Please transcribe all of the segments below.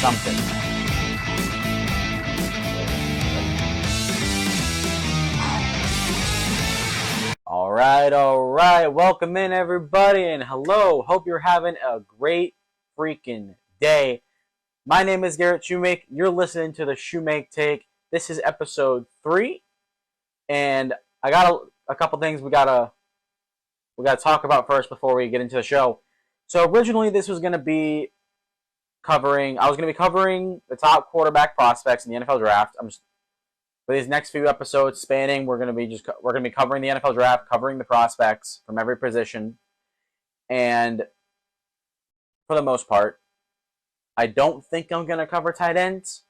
something. All right. Welcome in, everybody, and hello. Hope you're having a great freaking day. My name is Garrett Shumake. You're listening to the Shumake Take. This is episode 3, and I got a couple things we gotta talk about first before we get into the show. So originally, this was going to be I was going to be covering the top quarterback prospects in the NFL draft. For these next few episodes spanning, we're going to be covering the NFL draft, covering the prospects from every position, and for the most part, I don't think I'm going to cover tight ends,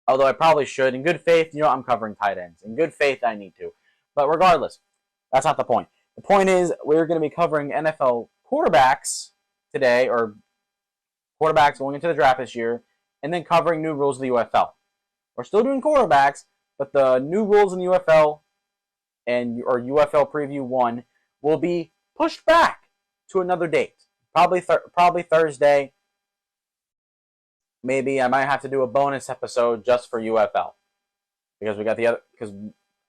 although I probably should. In good faith, I'm covering tight ends. In good faith, I need to, but regardless, that's not the point. The point is we're going to be covering NFL quarterbacks today, or quarterbacks going into the draft this year, and then covering new rules of the UFL. We're still doing quarterbacks, but the new rules in the UFL or UFL Preview 1 will be pushed back to another date. Probably Thursday. Maybe I might have to do a bonus episode just for UFL. Because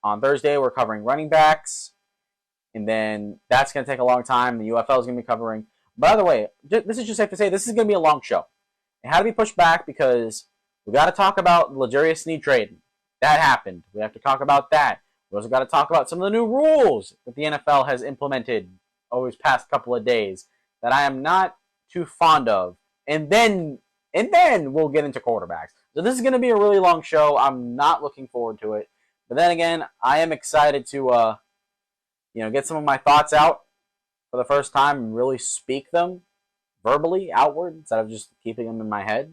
on Thursday we're covering running backs, and then that's going to take a long time. The UFL is going to be covering. By the way, this is just safe to say this is going to be a long show. It had to be pushed back because we got to talk about the L'Jarius Sneed trade. That happened. We have to talk about that. We also got to talk about some of the new rules that the NFL has implemented over these past couple of days that I am not too fond of. And then we'll get into quarterbacks. So this is going to be a really long show. I'm not looking forward to it. But then again, I am excited to get some of my thoughts out for the first time and really speak them verbally outward instead of just keeping them in my head.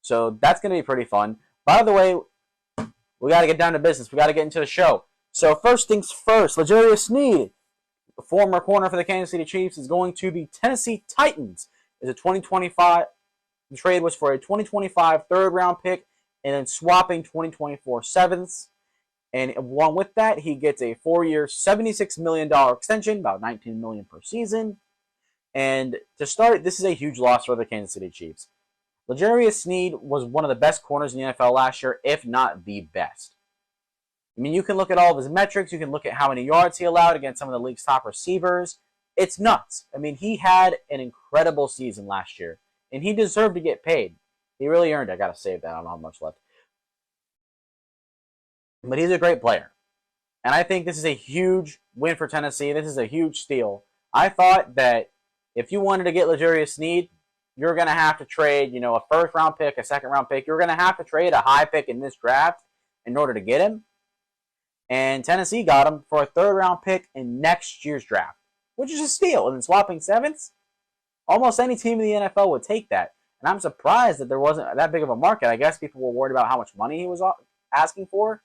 So that's going to be pretty fun. By the way, we got to get down to business. We got to get into the show. So first things first, L'Jarius Sneed, the former corner for the Kansas City Chiefs, is going to the Tennessee Titans. The trade was for a 2025 third-round pick and then swapping 2024 sevenths. And along with that, he gets a 4-year, $76 million extension, about $19 million per season. And to start, this is a huge loss for the Kansas City Chiefs. L'Jarius Sneed was one of the best corners in the NFL last year, if not the best. I mean, you can look at all of his metrics. You can look at how many yards he allowed against some of the league's top receivers. It's nuts. I mean, he had an incredible season last year, and he deserved to get paid. He really earned it. I got to save that. I don't know how much left. But he's a great player. And I think this is a huge win for Tennessee. This is a huge steal. I thought that if you wanted to get L'Jarius Sneed, you're going to have to trade, a first-round pick, a second-round pick. You're going to have to trade a high pick in this draft in order to get him. And Tennessee got him for a third-round pick in next year's draft, which is a steal. And then swapping sevenths, almost any team in the NFL would take that. And I'm surprised that there wasn't that big of a market. I guess people were worried about how much money he was asking for.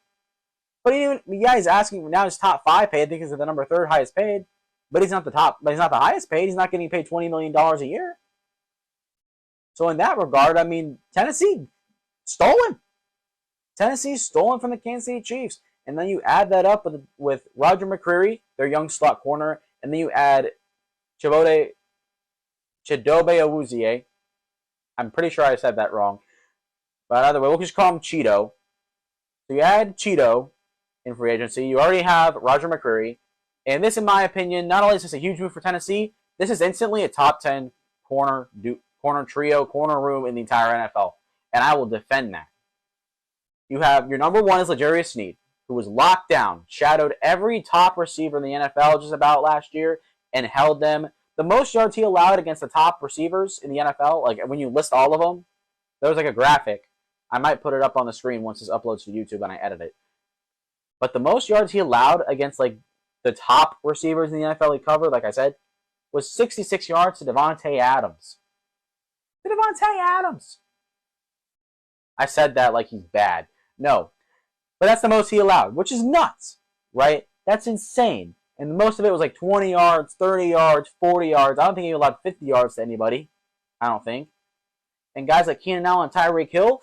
But he's asking now his top 5 paid. I think he's the number 3rd highest paid. But he's not the highest paid. He's not getting paid $20 million a year. So in that regard, I mean, Tennessee stole him. Tennessee stole him from the Kansas City Chiefs. And then you add that up with Roger McCreary, their young slot corner, and then you add Chidobe Awuzie. I'm pretty sure I said that wrong. But either way, we'll just call him Cheeto. So you add Cheeto in free agency. You already have Roger McCreary. And this, in my opinion, not only is this a huge move for Tennessee, this is instantly a top 10 corner trio, corner room in the entire NFL. And I will defend that. You have your number 1 is L'Jarius Sneed, who was locked down, shadowed every top receiver in the NFL just about last year, and held them. The most yards he allowed against the top receivers in the NFL, like when you list all of them, there was like a graphic. I might put it up on the screen once this uploads to YouTube and I edit it. But the most yards he allowed against like the top receivers in the NFL he covered, like I said, was 66 yards to Devontae Adams. I said that like he's bad. No. But that's the most he allowed, which is nuts, right? That's insane. And most of it was like 20 yards, 30 yards, 40 yards. I don't think he allowed 50 yards to anybody. I don't think. And guys like Keenan Allen and Tyreek Hill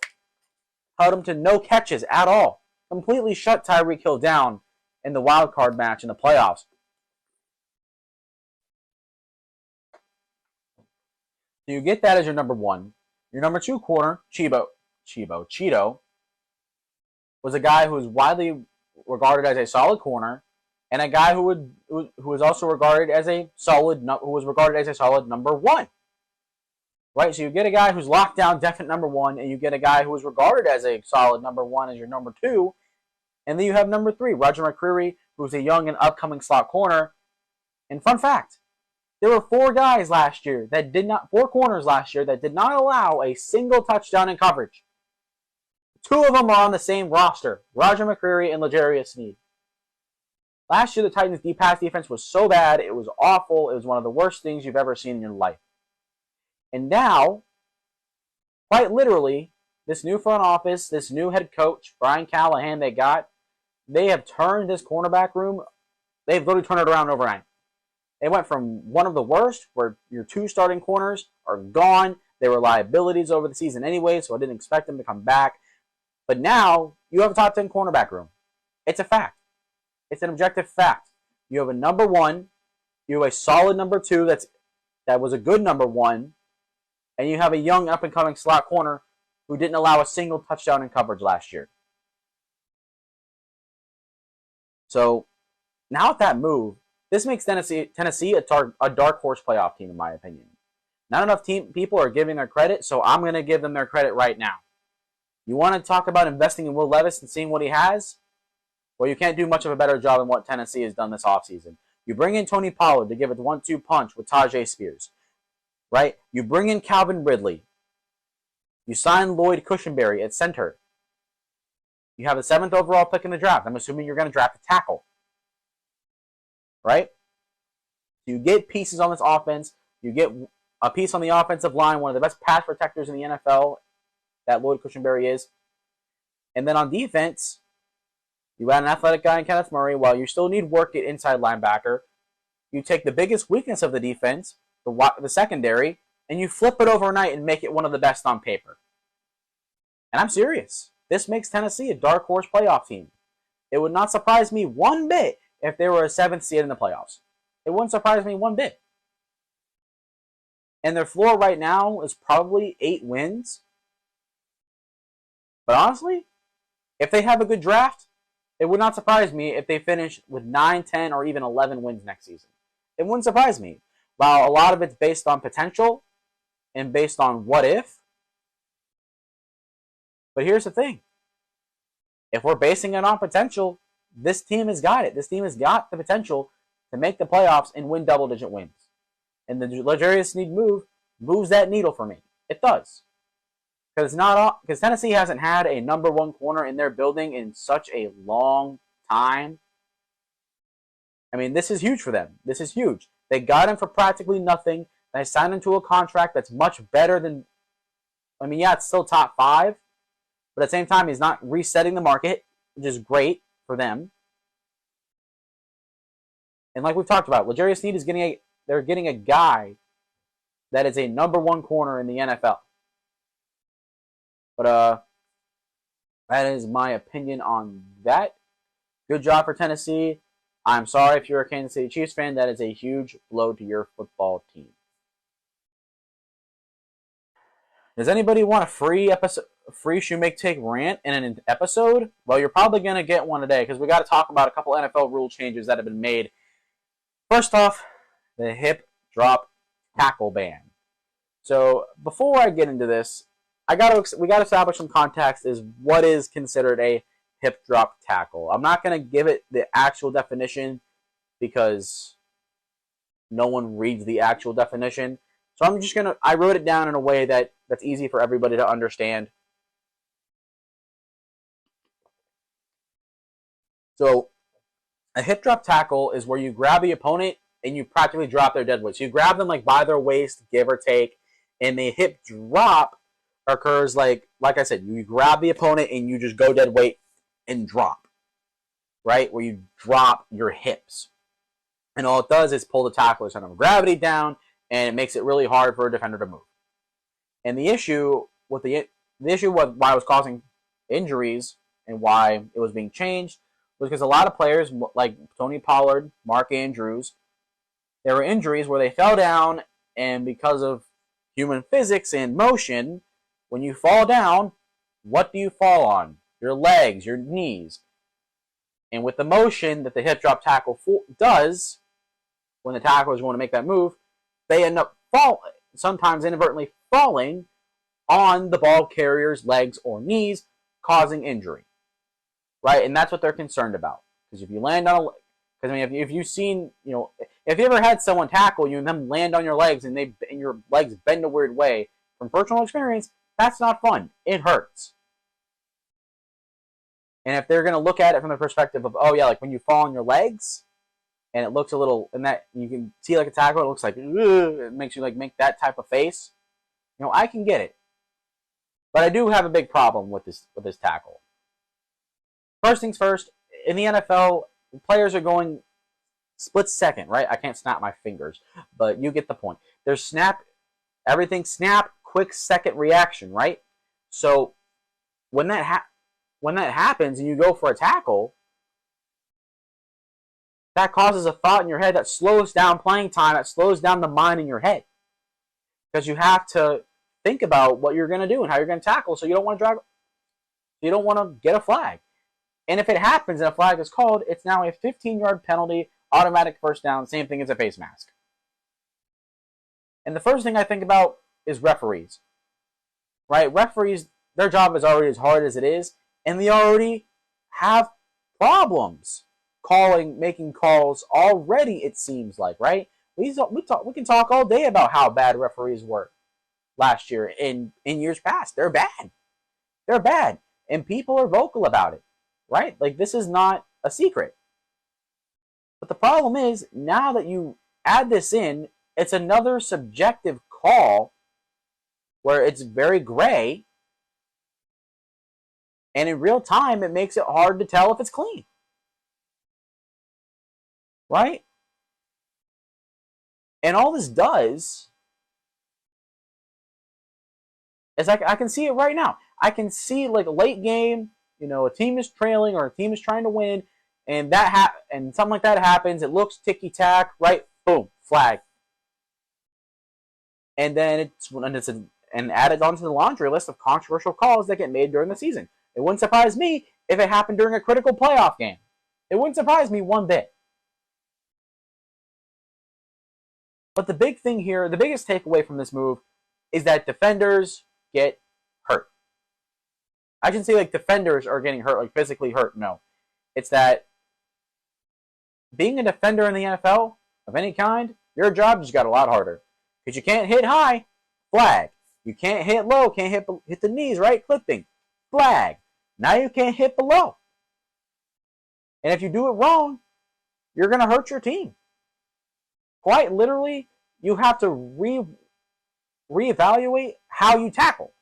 held him to no catches at all. Completely shut Tyreek Hill down in the wild card match in the playoffs. So you get that as your number 1. Your number 2 corner, Cheeto, was a guy who was widely regarded as a solid corner, and a guy who was also regarded as a solid number 1. Right, so you get a guy who's locked down, definite number 1, and you get a guy who was regarded as a solid number 1 as your number 2, and then you have number 3, Roger McCreary, who's a young and upcoming slot corner. And fun fact, there were 4 corners last year that did not allow a single touchdown in coverage. 2 of them are on the same roster, Roger McCreary and L'Jarius Sneed. Last year, the Titans' deep pass defense was so bad, it was awful. It was one of the worst things you've ever seen in your life. And now, quite literally, this new front office, this new head coach, Brian Callahan, they have turned this cornerback room, they've literally turned it around overnight. They went from one of the worst, where your 2 starting corners are gone. They were liabilities over the season anyway, so I didn't expect them to come back. But now, you have a top 10 cornerback room. It's a fact. It's an objective fact. You have a number 1, you have a solid number 2 that was a good number 1, and you have a young up-and-coming slot corner who didn't allow a single touchdown in coverage last year. So, now with that move, this makes Tennessee a dark horse playoff team, in my opinion. Not enough people are giving their credit, so I'm going to give them their credit right now. You want to talk about investing in Will Levis and seeing what he has? Well, you can't do much of a better job than what Tennessee has done this offseason. You bring in Tony Pollard to give it the 1-2 punch with Tajay Spears. Right? You bring in Calvin Ridley. You sign Lloyd Cushenberry at center. You have the 7th overall pick in the draft. I'm assuming you're going to draft a tackle. Right? You get pieces on this offense. You get a piece on the offensive line, one of the best pass protectors in the NFL, that Lloyd Cushenberry is. And then on defense, you add an athletic guy in Kenneth Murray. While you still need work at inside linebacker, you take the biggest weakness of the defense, the secondary, and you flip it overnight and make it one of the best on paper. And I'm serious. This makes Tennessee a dark horse playoff team. It would not surprise me one bit if they were a 7th seed in the playoffs. It wouldn't surprise me one bit. And their floor right now is probably 8 wins. But honestly, if they have a good draft, it would not surprise me if they finish with 9, 10, or even 11 wins next season. It wouldn't surprise me. While a lot of it's based on potential and based on what if. But here's the thing. If we're basing it on potential, this team has got it. This team has got the potential to make the playoffs and win double-digit wins. And the L'Jarius Sneed move moves that needle for me. It does. Because Tennessee hasn't had a number 1 corner in their building in such a long time. I mean, this is huge for them. This is huge. They got him for practically nothing. They signed him to a contract that's much better than... I mean, yeah, it's still top 5. But at the same time, he's not resetting the market, which is great for them. And like we've talked about, L'Jarius Sneed they're getting a guy that is a number 1 corner in the NFL. But that is my opinion on that. Good job for Tennessee. I'm sorry if you're a Kansas City Chiefs fan. That is a huge blow to your football team. Does anybody want a free Shumake Take rant in an episode? Well, you're probably going to get one today because we got to talk about a couple NFL rule changes that have been made. First off, the hip drop tackle ban. So before I get into this, we got to establish some context is what is considered a hip drop tackle. I'm not going to give it the actual definition because no one reads the actual definition. So I'm just I wrote it down in a way that's easy for everybody to understand. So a hip drop tackle is where you grab the opponent and you practically drop their dead weight. So you grab them like by their waist, give or take, and the hip drop occurs like I said, you grab the opponent and you just go dead weight and drop, right? Where you drop your hips. And all it does is pull the tackler's center of gravity down, and it makes it really hard for a defender to move. And the issue with why it was causing injuries and why it was being changed was because a lot of players like Tony Pollard, Mark Andrews, there were injuries where they fell down, and because of human physics and motion, when you fall down, what do you fall on? Your legs, your knees. And with the motion that the hip drop tackle does, when the tackle is going to make that move, they end up sometimes inadvertently falling on the ball carrier's legs or knees, causing injury. Right? And that's what they're concerned about. Because if you land on because I mean, if you've seen, if you ever had someone tackle you and them land on your legs and your legs bend a weird way, from personal experience, that's not fun. It hurts. And if they're going to look at it from the perspective of, oh yeah, like when you fall on your legs, and it looks a little, and that you can see like a tackle, it looks like, it makes you like make that type of face. I can get it, but I do have a big problem with this tackle. First things first, in the NFL, players are going split second, right? I can't snap my fingers, but you get the point. There's everything snap, quick second reaction, right? So when that happens and you go for a tackle, that causes a thought in your head that slows down playing time, that slows down the mind in your head. Because you have to think about what you're going to do and how you're going to tackle, so you don't want to get a flag. And if it happens and a flag is called, it's now a 15-yard penalty, automatic first down, same thing as a face mask. And the first thing I think about is referees. Right? Referees, their job is already as hard as it is, and they already have problems making calls already, it seems like, right? We can talk all day about how bad referees were last year in years past. They're bad. They're bad. And people are vocal about it, right? Like, this is not a secret. But the problem is, now that you add this in, it's another subjective call where it's very gray, and in real time, it makes it hard to tell if it's clean. Right? And all this does is I can see it right now. I can see like a late game, a team is trailing or a team is trying to win, and and something like that happens. It looks ticky-tack, right? Boom, flag. And then it's added onto the laundry list of controversial calls that get made during the season. It wouldn't surprise me if it happened during a critical playoff game. It wouldn't surprise me one bit. But the big thing here, the biggest takeaway from this move, is that defenders get hurt. I shouldn't say like defenders are getting hurt, like physically hurt. No. It's that being a defender in the NFL of any kind, your job just got a lot harder. Because you can't hit high, flag. You can't hit low, can't hit the knees, right? Clipping, flag. Now you can't hit below. And if you do it wrong, you're going to hurt your team. Quite literally, you have to reevaluate how you tackle.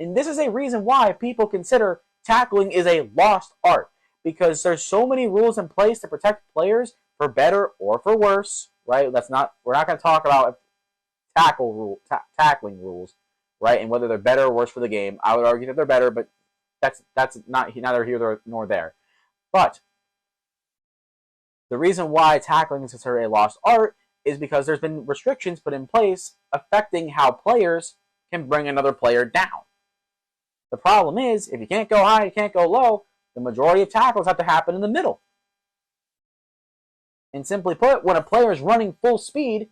And this is a reason why people consider tackling is a lost art. Because there's so many rules in place to protect players for better or for worse, right? We're not going to talk about tackling rules, right? And whether they're better or worse for the game. I would argue that they're better, but that's not neither here nor there. But the reason why tackling is considered a lost art is because there's been restrictions put in place affecting how players can bring another player down. The problem is, if you can't go high, you can't go low, the majority of tackles have to happen in the middle. And simply put, when a player is running full speed,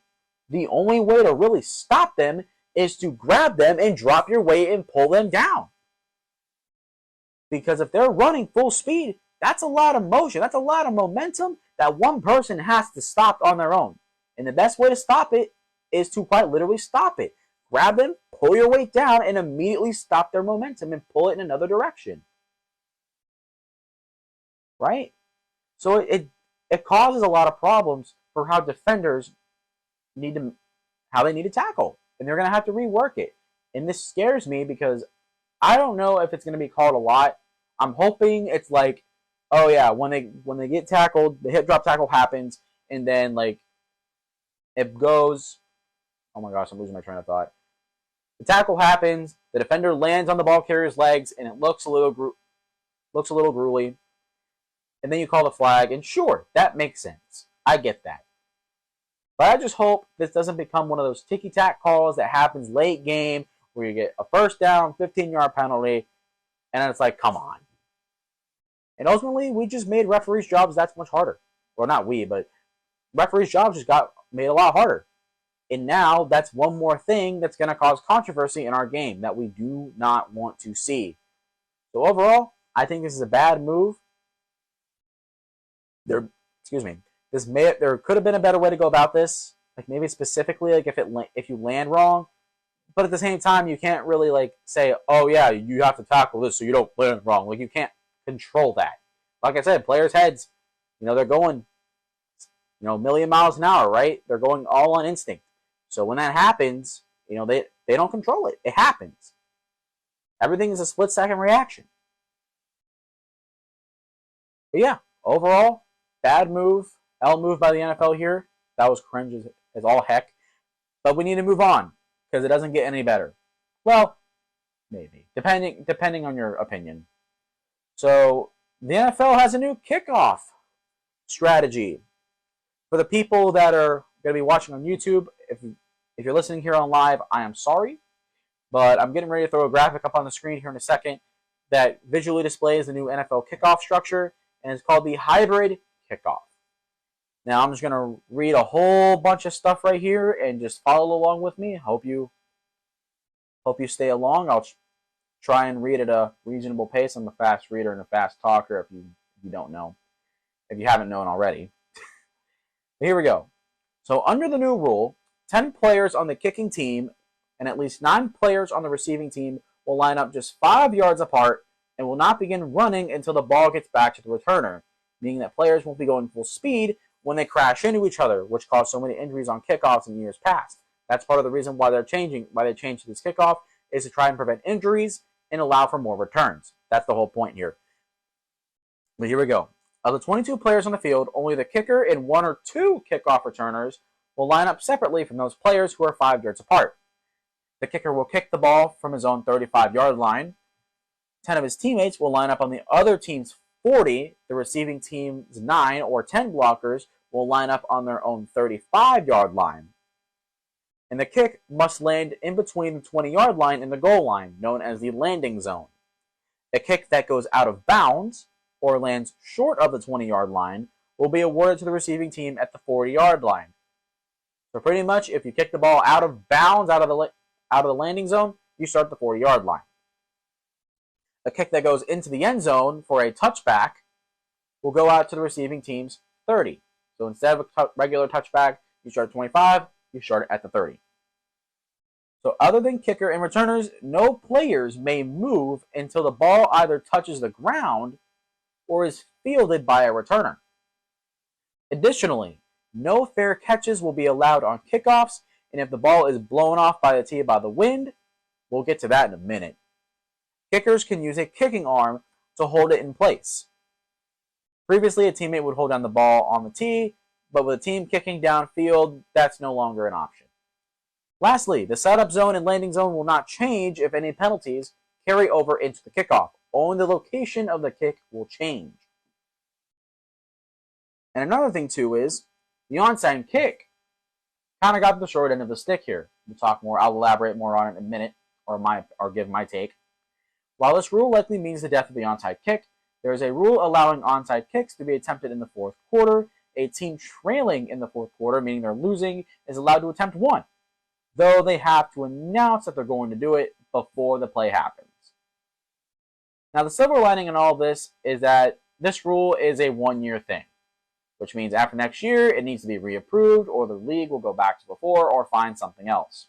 the only way to really stop them is to grab them and drop your weight and pull them down. Because if they're running full speed, that's a lot of motion, that's a lot of momentum that one person has to stop on their own. And the best way to stop it is to quite literally stop it. Grab them, pull your weight down, and immediately stop their momentum and pull it in another direction. Right? So it causes a lot of problems for how defenders need to tackle. And they're going to have to rework it. And this scares me because I don't know if it's going to be called a lot. I'm hoping it's like, oh yeah, when they get tackled, the hip drop tackle happens, and then like it goes. Oh my gosh, I'm losing my train of thought. The tackle happens, the defender lands on the ball carrier's legs, and it looks a little gruely. And then you call the flag, and sure, that makes sense. I get that. But I just hope this doesn't become one of those ticky-tack calls that happens late game where you get a first down, 15-yard penalty, and it's like, come on. And ultimately, we just made referees' jobs that much harder. Well, not we, but referees' jobs just got made a lot harder. And now that's one more thing that's going to cause controversy in our game that we do not want to see. So overall, I think this is a bad move. There could have been a better way to go about this. Like maybe specifically, like if you land wrong, but at the same time, you can't really like say, oh yeah, you have to tackle this so you don't land wrong. Like you can't control that. Like I said, players' heads, they're going, a million miles an hour, right? They're going all on instinct. So when that happens, they don't control it. It happens. Everything is a split-second reaction. But yeah, overall, bad move. L move by the NFL here. That was cringe as all heck. But we need to move on because it doesn't get any better. Well, maybe. Depending on your opinion. So the NFL has a new kickoff strategy. For the people that are going to be watching on YouTube, if you're listening here on live, I am sorry. But I'm getting ready to throw a graphic up on the screen here in a second that visually displays the new NFL kickoff structure, and it's called the hybrid kickoff. Now I'm just going to read a whole bunch of stuff right here and just follow along with me. Hope you stay along. I'll try and read at a reasonable pace. I'm a fast reader and a fast talker if you don't know. If you haven't known already. Here we go. So under the new rule, 10 players on the kicking team and at least 9 players on the receiving team will line up just 5 yards apart and will not begin running until the ball gets back to the returner, meaning that players won't be going full speed when they crash into each other, which caused so many injuries on kickoffs in years past. That's part of the reason why they changed this kickoff, is to try and prevent injuries and allow for more returns. That's the whole point here. But here we go. Of the 22 players on the field, only the kicker and 1 or 2 kickoff returners will line up separately from those players who are 5 yards apart. The kicker will kick the ball from his own 35-yard line. 10 of his teammates will line up on the other team's 40. The receiving team's 9 or 10 blockers will line up on their own 35-yard line. And the kick must land in between the 20-yard line and the goal line, known as the landing zone. A kick that goes out of bounds or lands short of the 20-yard line will be awarded to the receiving team at the 40-yard line. So pretty much, if you kick the ball out of bounds, out of the landing zone, you start at the 40-yard line. A kick that goes into the end zone for a touchback will go out to the receiving team's 30. So instead of a regular touchback, you start at 25, you start at the 30. So other than kicker and returners, no players may move until the ball either touches the ground or is fielded by a returner. Additionally, no fair catches will be allowed on kickoffs, and if the ball is blown off by the tee by the wind, we'll get to that in a minute. Kickers can use a kicking arm to hold it in place. Previously, a teammate would hold down the ball on the tee, but with a team kicking downfield, that's no longer an option. Lastly, the setup zone and landing zone will not change if any penalties carry over into the kickoff. Only the location of the kick will change. And another thing, too, is the onside kick kind of got the short end of the stick here. We'll talk more. I'll elaborate more on it in a minute, or give my take. While this rule likely means the death of the onside kick, there is a rule allowing onside kicks to be attempted in the fourth quarter. A team trailing in the fourth quarter, meaning they're losing, is allowed to attempt one, though they have to announce that they're going to do it before the play happens. Now, the silver lining in all of this is that this rule is a one-year thing, which means after next year, it needs to be reapproved, or the league will go back to before or find something else.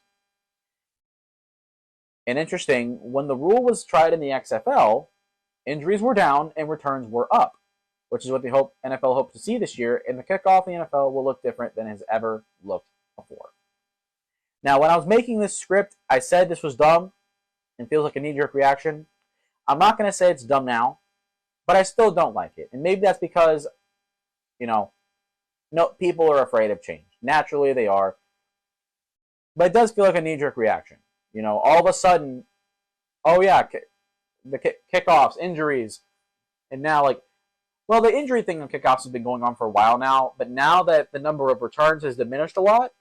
And interesting, when the rule was tried in the XFL, injuries were down and returns were up, which is what the NFL hoped to see this year, and the kickoff in the NFL will look different than it has ever looked before. Now, when I was making this script, I said this was dumb and feels like a knee-jerk reaction. I'm not going to say it's dumb now, but I still don't like it. And maybe that's because, no, people are afraid of change. Naturally, they are. But it does feel like a knee-jerk reaction. All of a sudden, oh yeah, the kickoffs, injuries, and now the injury thing on kickoffs has been going on for a while now, but now that the number of returns has diminished a lot,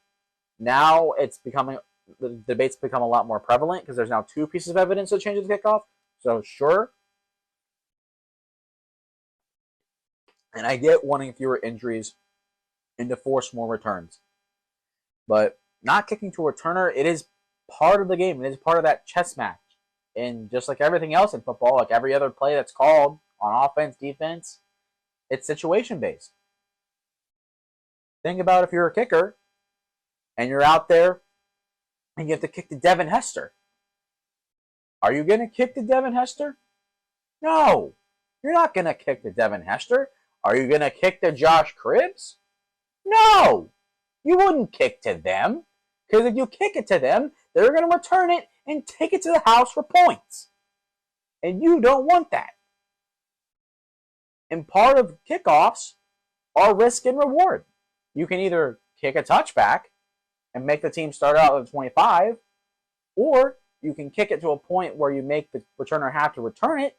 now it's becoming the debates become a lot more prevalent because there's now 2 pieces of evidence that changes the kickoff. So sure. And I get wanting fewer injuries and to force more returns. But not kicking to a returner, it is part of the game. It is part of that chess match. And just like everything else in football, like every other play that's called on offense, defense, it's situation-based. Think about if you're a kicker and you're out there and you have to kick to Devin Hester. Are you going to kick to Devin Hester? No. You're not going to kick to Devin Hester. Are you going to kick to Josh Cribbs? No. You wouldn't kick to them. Because if you kick it to them, they're going to return it and take it to the house for points. And you don't want that. And part of kickoffs are risk and reward. You can either kick a touchback and make the team start out at 25, or you can kick it to a point where you make the returner have to return it,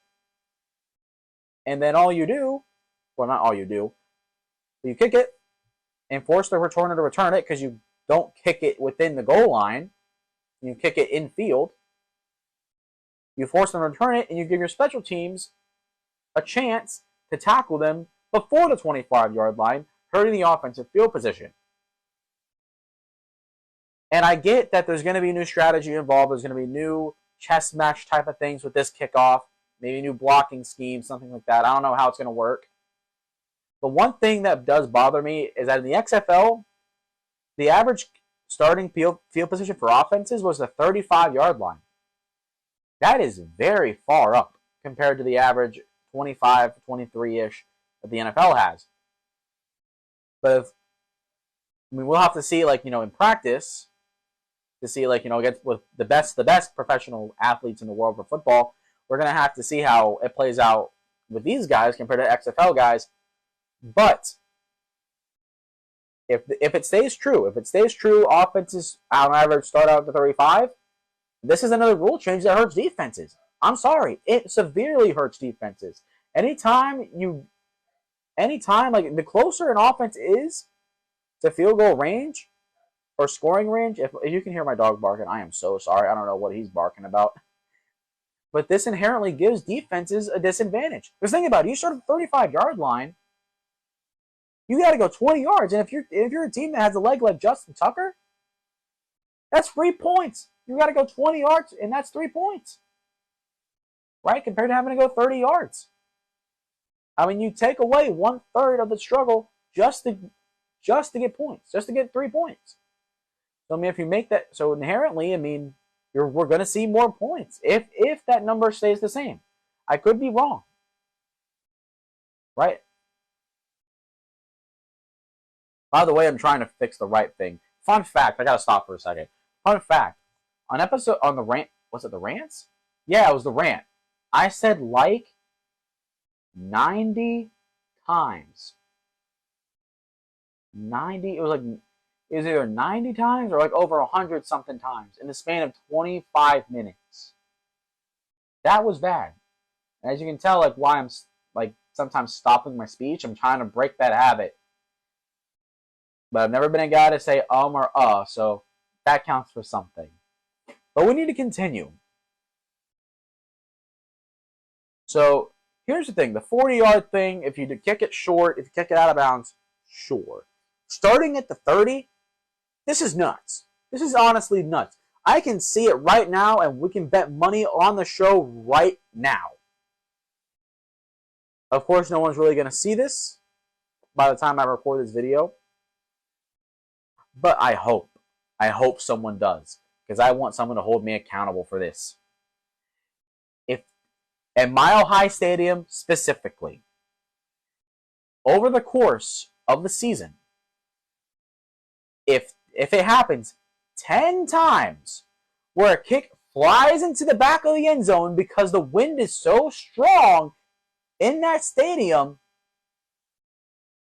and then all you do, well, not all you do, but you kick it and force the returner to return it because you don't kick it within the goal line. You kick it in field. You force them to return it, and you give your special teams a chance to tackle them before the 25-yard line, hurting the offensive field position. And I get that there's going to be new strategy involved. There's going to be new chess match type of things with this kickoff. Maybe new blocking schemes, something like that. I don't know how it's going to work. But one thing that does bother me is that in the XFL, the average starting field position for offenses was the 35-yard line. That is very far up compared to the average 25, 23-ish that the NFL has. But we'll have to see, in practice, to see, against with the best professional athletes in the world for football, we're going to have to see how it plays out with these guys compared to XFL guys. But if it stays true, offenses on average start out at 35, this is another rule change that hurts defenses. I'm sorry, it severely hurts defenses. Anytime, the closer an offense is to field goal range or scoring range, if you can hear my dog barking, I am so sorry. I don't know what he's barking about. But this inherently gives defenses a disadvantage. Because think about it, you start at the 35-yard line, you got to go 20 yards. And if you're a team that has a leg like Justin Tucker, that's 3 points. You got to go 20 yards, and that's 3 points. Right? Compared to having to go 30 yards. I mean, you take away 1/3 of the struggle just to get points, just to get 3 points. So, I mean, if you make that, so inherently, I mean, we're going to see more points if that number stays the same. I could be wrong. Right? By the way, I'm trying to fix the right thing. Fun fact, I got to stop for a second. Fun fact, on the rant, was it the rants? Yeah, it was the rant. I said 90 times. 90, it was either 90 times or over 100-something times in the span of 25 minutes. That was bad. And as you can tell, why I'm sometimes stopping my speech, I'm trying to break that habit. But I've never been a guy to say or so that counts for something. But we need to continue. So here's the thing, the 40-yard thing, if you kick it short, if you kick it out of bounds, sure. Starting at the 30, this is nuts. This is honestly nuts. I can see it right now, and we can bet money on the show right now. Of course, no one's really going to see this by the time I record this video. But I hope someone does, because I want someone to hold me accountable for this. If at Mile High Stadium specifically, over the course of the season, if it happens 10 times where a kick flies into the back of the end zone because the wind is so strong in that stadium,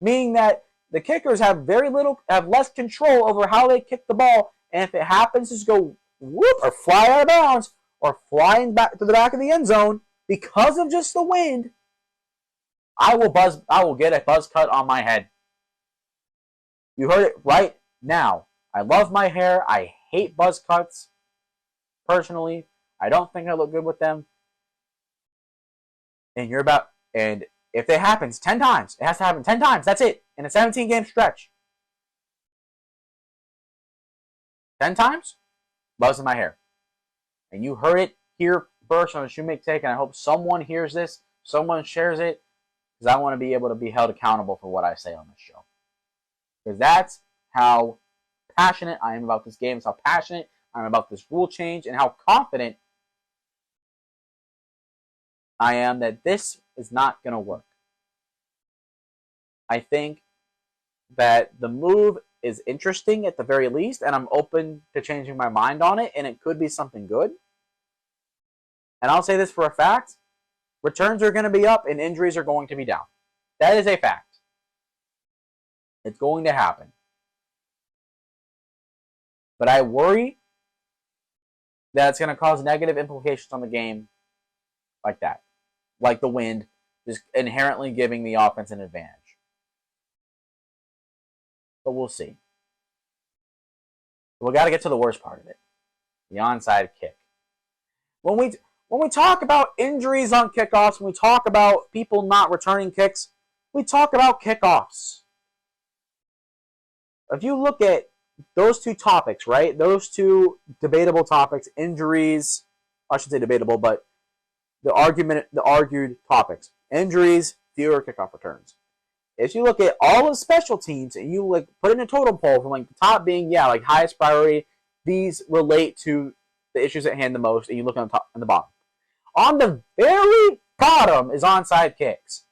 meaning that the kickers have less control over how they kick the ball, and if it happens to just go whoop or fly out of bounds or flying back to the back of the end zone because of just the wind, I will get a buzz cut on my head. You heard it right now. I love my hair. I hate buzz cuts. Personally, I don't think I look good with them. And if it happens 10 times, it has to happen 10 times. That's it. In a 17-game stretch. 10 times, buzz in my hair. And you heard it here first on the Shumake Take, and I hope someone hears this, someone shares it, because I want to be able to be held accountable for what I say on this show. Because that's how passionate I am about this game. It's how passionate I am about this rule change, and how confident I am that this is not going to work. I think that the move is interesting at the very least, and I'm open to changing my mind on it, and it could be something good. And I'll say this for a fact, returns are going to be up and injuries are going to be down. That is a fact. It's going to happen. But I worry that it's going to cause negative implications on the game like that. Like the wind, just inherently giving the offense an advantage. But we'll see. We got to get to the worst part of it. The onside kick. When we talk about injuries on kickoffs, when we talk about people not returning kicks, we talk about kickoffs. If you look at those two topics, right? Those two debatable topics, injuries, I should say debatable, but the argued topics. Injuries, fewer kickoff returns. If you look at all of special teams and you like put in a totem pole from like the top being, like highest priority, these relate to the issues at hand the most, and you look on the top and the bottom. On the very bottom is onside kicks.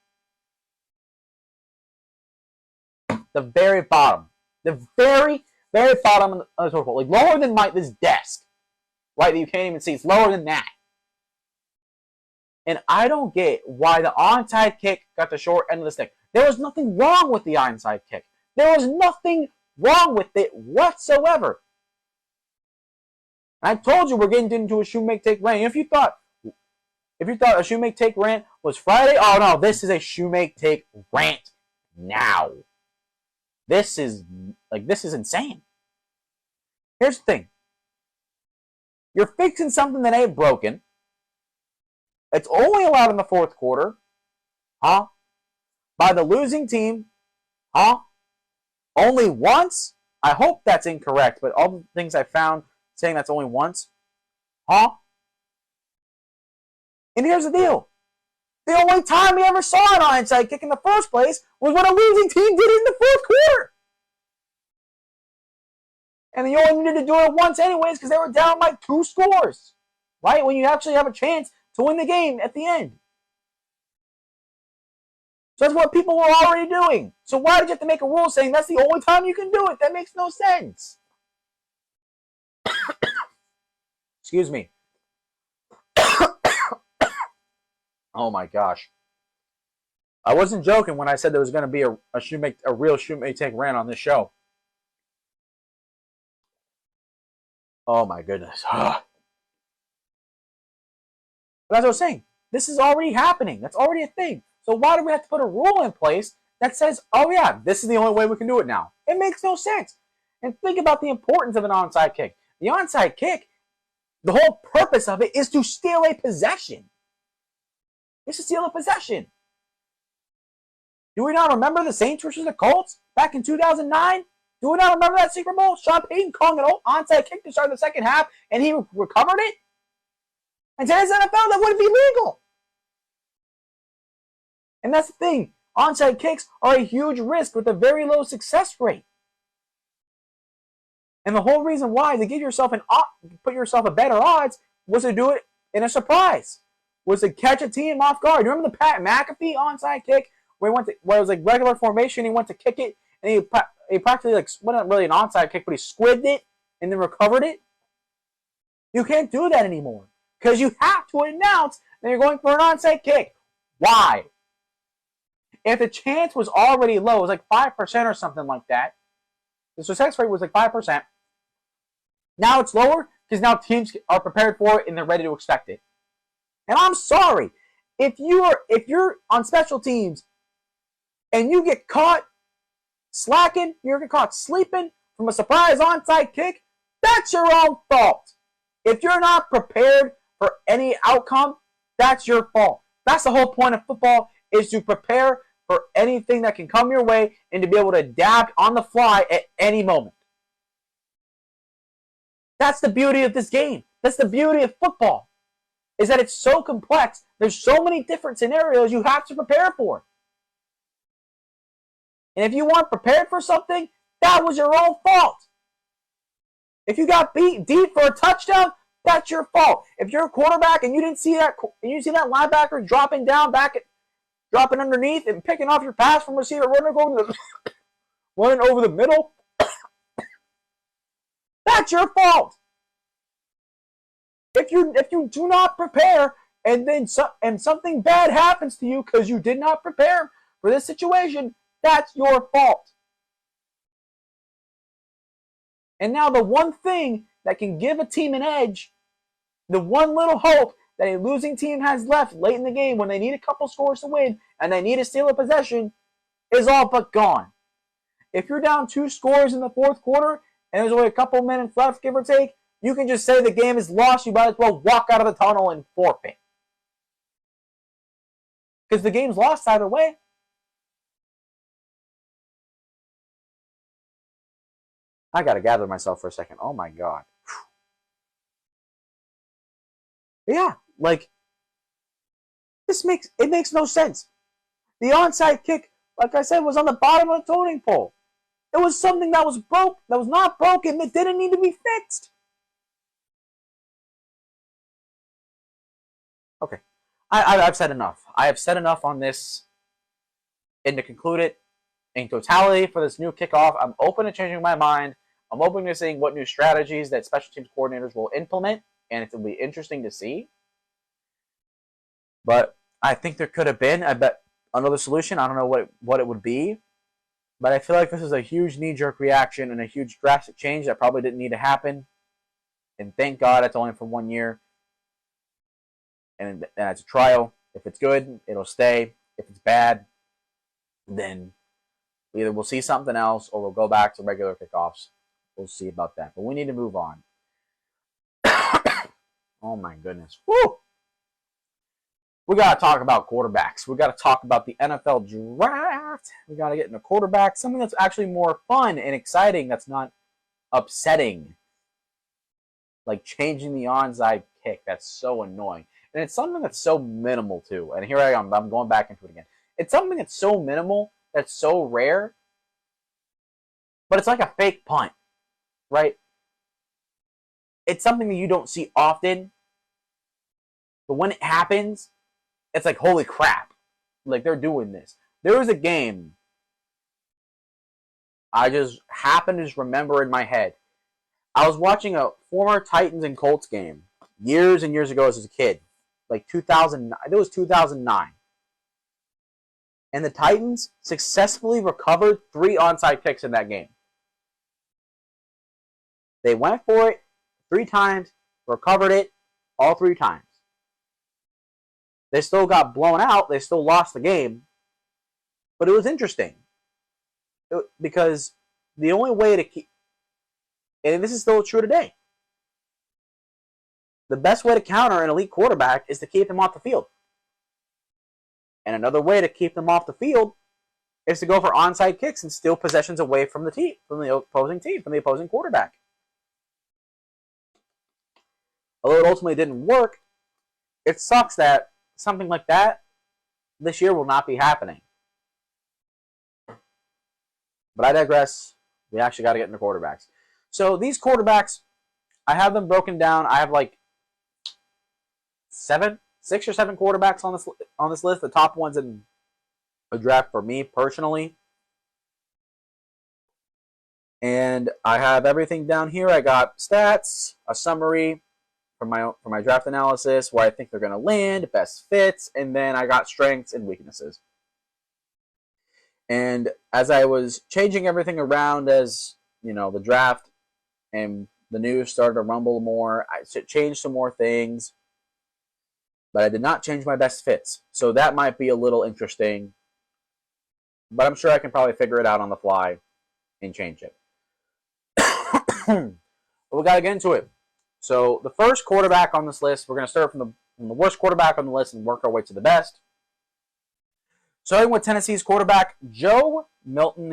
The very bottom. The very, very bottom of the totem pole. Like lower than this desk. Right, that you can't even see. It's lower than that. And I don't get why the onside kick got the short end of the stick. There was nothing wrong with the onside kick. There was nothing wrong with it whatsoever. And I told you we're getting into a Shumake Take rant. If you thought a Shumake Take rant was Friday, oh no, this is a Shumake Take rant now. This is insane. Here's the thing. You're fixing something that ain't broken. It's only allowed in the fourth quarter. Huh? By the losing team. Huh? Only once? I hope that's incorrect, but all the things I found saying that's only once. Huh? And here's the deal. The only time we ever saw an onside kick in the first place was when a losing team did it in the fourth quarter. And you only needed to do it once anyways because they were down by 2 scores. Right? When you actually have a chance to win the game at the end. So that's what people were already doing. So why did you have to make a rule saying that's the only time you can do it? That makes no sense. Excuse me. Oh my gosh. I wasn't joking when I said there was going to be a real Shumake Take rant on this show. Oh my goodness. But as I was saying, this is already happening. That's already a thing. So why do we have to put a rule in place that says, oh yeah, this is the only way we can do it now? It makes no sense. And think about the importance of an onside kick. The onside kick, the whole purpose of it is to steal a possession. It's to steal a possession. Do we not remember the Saints versus the Colts back in 2009? Do we not remember that Super Bowl? Sean Payton calling an onside kick to start the second half, and he recovered it? And today's NFL, that wouldn't be legal. And that's the thing. Onside kicks are a huge risk with a very low success rate. And the whole reason why to give yourself put yourself a better odds was to do it in a surprise. Was to catch a team off guard. You remember the Pat McAfee onside kick where it was like regular formation, he went to kick it, and he practically wasn't really an onside kick, but he squibbed it and then recovered it? You can't do that anymore. Because you have to announce that you're going for an onside kick. Why? If the chance was already low, it was like 5% or something like that. The success rate was like 5%. Now it's lower because now teams are prepared for it and they're ready to expect it. And I'm sorry, if you're on special teams and you get caught slacking, you get caught sleeping from a surprise onside kick, that's your own fault. If you're not prepared for any outcome, that's your fault. That's the whole point of football, is to prepare for anything that can come your way and to be able to adapt on the fly at any moment. That's the beauty of this game. That's the beauty of football, is that it's so complex. There's so many different scenarios you have to prepare for. And if you weren't prepared for something, that was your own fault. If you got beat deep for a touchdown, that's your fault. If you're a quarterback and you didn't see that, linebacker dropping down dropping underneath and picking off your pass from receiver, running over the middle, that's your fault. If you do not prepare and then something bad happens to you because you did not prepare for this situation, that's your fault. And now the one thing that can give a team an edge, the one little hope that a losing team has left late in the game when they need a couple scores to win and they need to steal a possession, is all but gone. If you're down 2 scores in the fourth quarter and there's only a couple minutes left, give or take, you can just say the game is lost. You might as well walk out of the tunnel and forfeit. Because the game's lost either way. I got to gather myself for a second. Oh my God. Yeah, like, it makes no sense. The onside kick, like I said, was on the bottom of the totem pole. It was something that was not broken, that didn't need to be fixed. Okay, I've said enough. I have said enough on this. And to conclude it, in totality for this new kickoff, I'm open to changing my mind. I'm open to seeing what new strategies that special teams coordinators will implement, and it will be interesting to see. But I think there could have been, another solution. I don't know what it would be, but I feel like this is a huge knee-jerk reaction and a huge drastic change that probably didn't need to happen. And thank God it's only for 1 year. And it's a trial. If it's good, it'll stay. If it's bad, then either we'll see something else or we'll go back to regular kickoffs. We'll see about that. But we need to move on. Oh my goodness. Woo! We got to talk about quarterbacks. We got to talk about the NFL draft. We got to get into quarterbacks. Something that's actually more fun and exciting, that's not upsetting. Like changing the onside kick. That's so annoying. And it's something that's so minimal too. And here I am. I'm going back into it again. It's something that's so minimal, that's so rare. But it's like a fake punt, right? It's something that you don't see often. But when it happens, it's like, holy crap. Like, they're doing this. There was a game I just happened to just remember in my head. I was watching a former Titans and Colts game years and years ago as a kid. Like 2009. It was 2009. And the Titans successfully recovered 3 onside kicks in that game. They went for it 3 times, recovered it all 3 times. They still got blown out. They still lost the game. But it was interesting. Because the only way to keep... And this is still true today. The best way to counter an elite quarterback is to keep them off the field. And another way to keep them off the field is to go for onside kicks and steal possessions away from the team, from the opposing quarterback. Although it ultimately didn't work, it sucks that something like that this year will not be happening. But I digress. We actually got to get into quarterbacks. So these quarterbacks, I have them broken down. I have like 6 or 7 quarterbacks on this list. The top ones in the draft for me personally. And I have everything down here. I got stats, a summary for my draft analysis, where I think they're going to land, best fits, and then I got strengths and weaknesses. And as I was changing everything around, as you know, the draft and the news started to rumble more, I changed some more things, but I did not change my best fits. So that might be a little interesting, but I'm sure I can probably figure it out on the fly and change it. But we got to get into it. So the first quarterback on this list, we're going to start from the worst quarterback on the list and work our way to the best. Starting with Tennessee's quarterback, Joe Milton.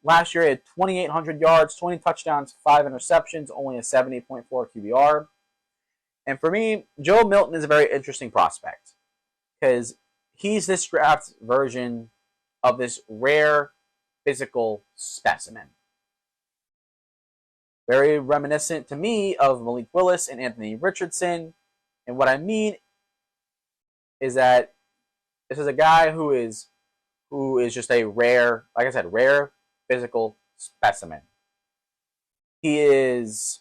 Last year he had 2,800 yards, 20 touchdowns, 5 interceptions, only a 70.4 QBR. And for me, Joe Milton is a very interesting prospect because he's this draft version of this rare physical specimen. Very reminiscent to me of Malik Willis and Anthony Richardson. And what I mean is that this is a guy who is just a rare, like I said, rare physical specimen. He is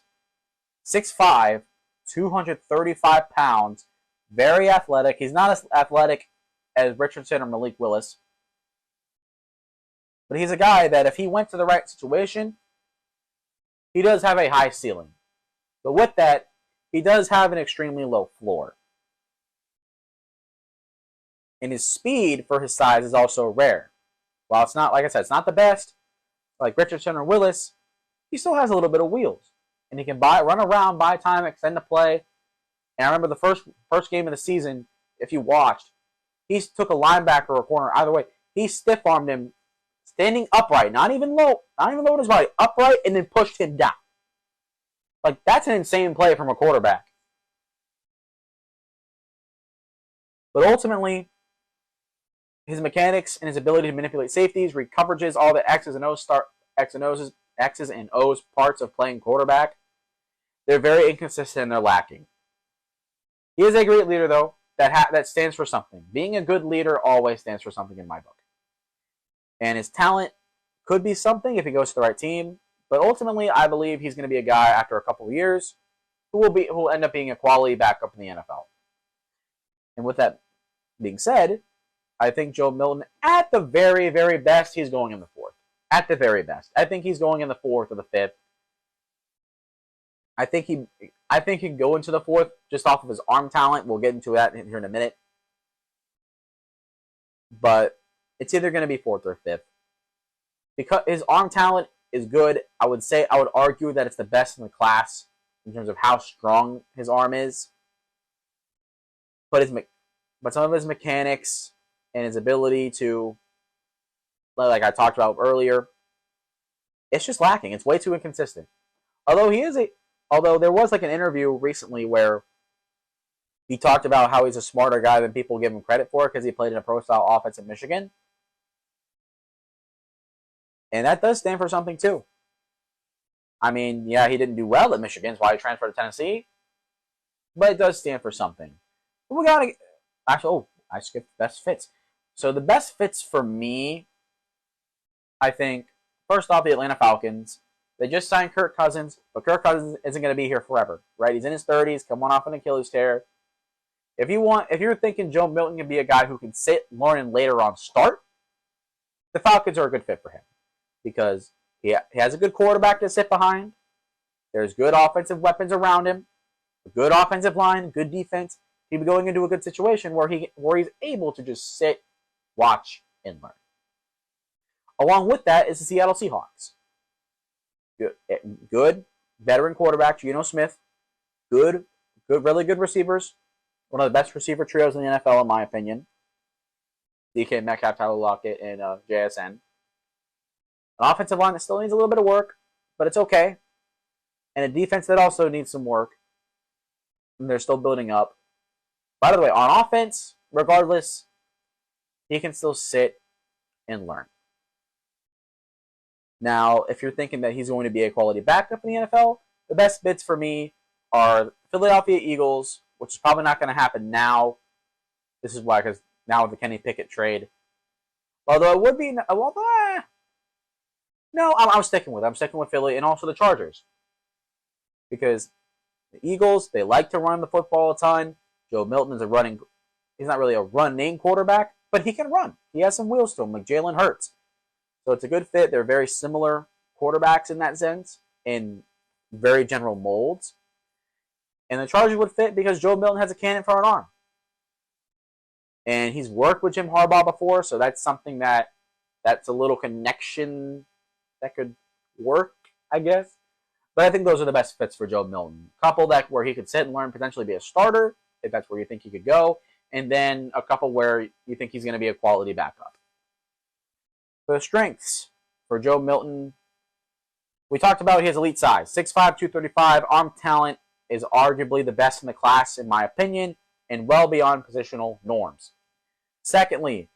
6'5", 235 pounds, very athletic. He's not as athletic as Richardson or Malik Willis, but he's a guy that if he went to the right situation, he does have a high ceiling. But with that, he does have an extremely low floor. And his speed for his size is also rare. While it's not, like I said, it's not the best, like Richardson or Willis, he still has a little bit of wheels. And he can run around, buy time, extend the play. And I remember the first game of the season, if you watched, he took a linebacker or a corner, either way, he stiff-armed him standing upright, not even low in his body, upright, and then pushed him down. Like, that's an insane play from a quarterback. But ultimately, his mechanics and his ability to manipulate safeties, read coverages, all the X's and O's parts of playing quarterback, they're very inconsistent and they're lacking. He is a great leader, though, that stands for something. Being a good leader always stands for something in my book. And his talent could be something if he goes to the right team. But ultimately, I believe he's going to be a guy after a couple of years who will end up being a quality backup in the NFL. And with that being said, I think Joe Milton, at the very, very best, he's going in the fourth. At the very best. I think he's going in the fourth or the fifth. I think he can go into the fourth just off of his arm talent. We'll get into that here in a minute. But it's either going to be fourth or fifth. Because his arm talent is good, I would argue that it's the best in the class in terms of how strong his arm is. But some of his mechanics and his ability to, like I talked about earlier, it's just lacking. It's way too inconsistent. Although there was like an interview recently where he talked about how he's a smarter guy than people give him credit for because he played in a pro-style offense in Michigan. And that does stand for something too. I mean, yeah, he didn't do well at Michigan, that's why he transferred to Tennessee. But it does stand for something. But I skipped best fits. So the best fits for me, I think, first off, the Atlanta Falcons. They just signed Kirk Cousins, but Kirk Cousins isn't going to be here forever, right? He's in his 30s, coming off an Achilles tear. If you're thinking Joe Milton can be a guy who can sit, learn, and later on start, the Falcons are a good fit for him because he has a good quarterback to sit behind. There's good offensive weapons around him, a good offensive line, good defense. He'd be going into a good situation where he's able to just sit, watch, and learn. Along with that is the Seattle Seahawks. Good veteran quarterback, Geno Smith. Really good receivers. One of the best receiver trios in the NFL, in my opinion. DK Metcalf, Tyler Lockett, and JSN. An offensive line that still needs a little bit of work, but it's okay. And a defense that also needs some work. And they're still building up. By the way, on offense, regardless, he can still sit and learn. Now, if you're thinking that he's going to be a quality backup in the NFL, the best bits for me are Philadelphia Eagles, which is probably not going to happen now. This is why, because now with the Kenny Pickett trade. Although it would be, no, I'm sticking with it. I'm sticking with Philly and also the Chargers. Because the Eagles, they like to run the football a ton. Joe Milton is he's not really a run-name quarterback, but he can run. He has some wheels to him, like Jalen Hurts. So it's a good fit. They're very similar quarterbacks in that sense, in very general molds. And the Chargers would fit because Joe Milton has a cannon for an arm. And he's worked with Jim Harbaugh before, so that's something that's a little connection that could work, I guess. But I think those are the best fits for Joe Milton. A couple that where he could sit and learn, potentially be a starter, if that's where you think he could go, and then a couple where you think he's going to be a quality backup. For the strengths for Joe Milton, we talked about his elite size, 6'5", 235. Arm talent is arguably the best in the class, in my opinion, and well beyond positional norms. Secondly,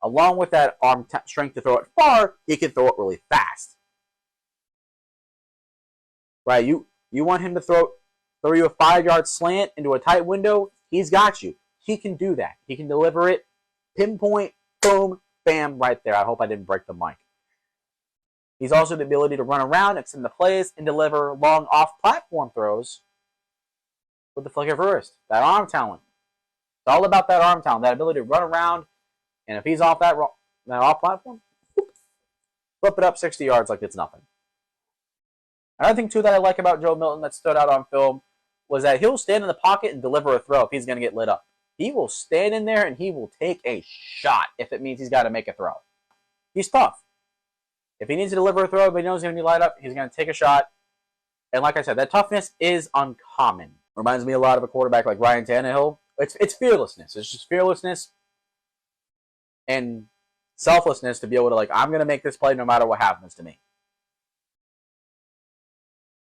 along with that arm strength to throw it far, he can throw it really fast. Right? You want him to throw you a 5-yard slant into a tight window, he's got you. He can do that. He can deliver it, pinpoint, boom, bam, right there. I hope I didn't break the mic. He's also the ability to run around, extend the plays, and deliver long off-platform throws with the flick of her wrist. That arm talent. It's all about that arm talent, that ability to run around, and if he's off that off-platform, flip it up 60 yards like it's nothing. Another thing, too, that I like about Joe Milton that stood out on film was that he'll stand in the pocket and deliver a throw if he's going to get lit up. He will stand in there and he will take a shot if it means he's got to make a throw. He's tough. If he needs to deliver a throw, but he knows he's going to be light up, he's going to take a shot. And like I said, that toughness is uncommon. Reminds me a lot of a quarterback like Ryan Tannehill. It's fearlessness. It's just fearlessness and selflessness to be able to, I'm going to make this play no matter what happens to me.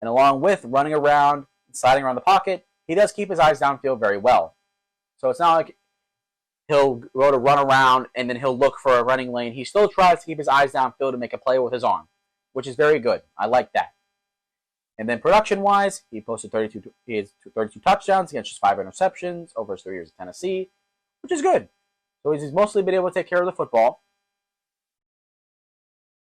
And along with running around, sliding around the pocket, he does keep his eyes downfield very well. So it's not like he'll go to run around and then he'll look for a running lane. He still tries to keep his eyes downfield and make a play with his arm, which is very good. I like that. And then production-wise, he posted 32 touchdowns against just 5 interceptions over his 3 years at Tennessee, which is good. So he's mostly been able to take care of the football.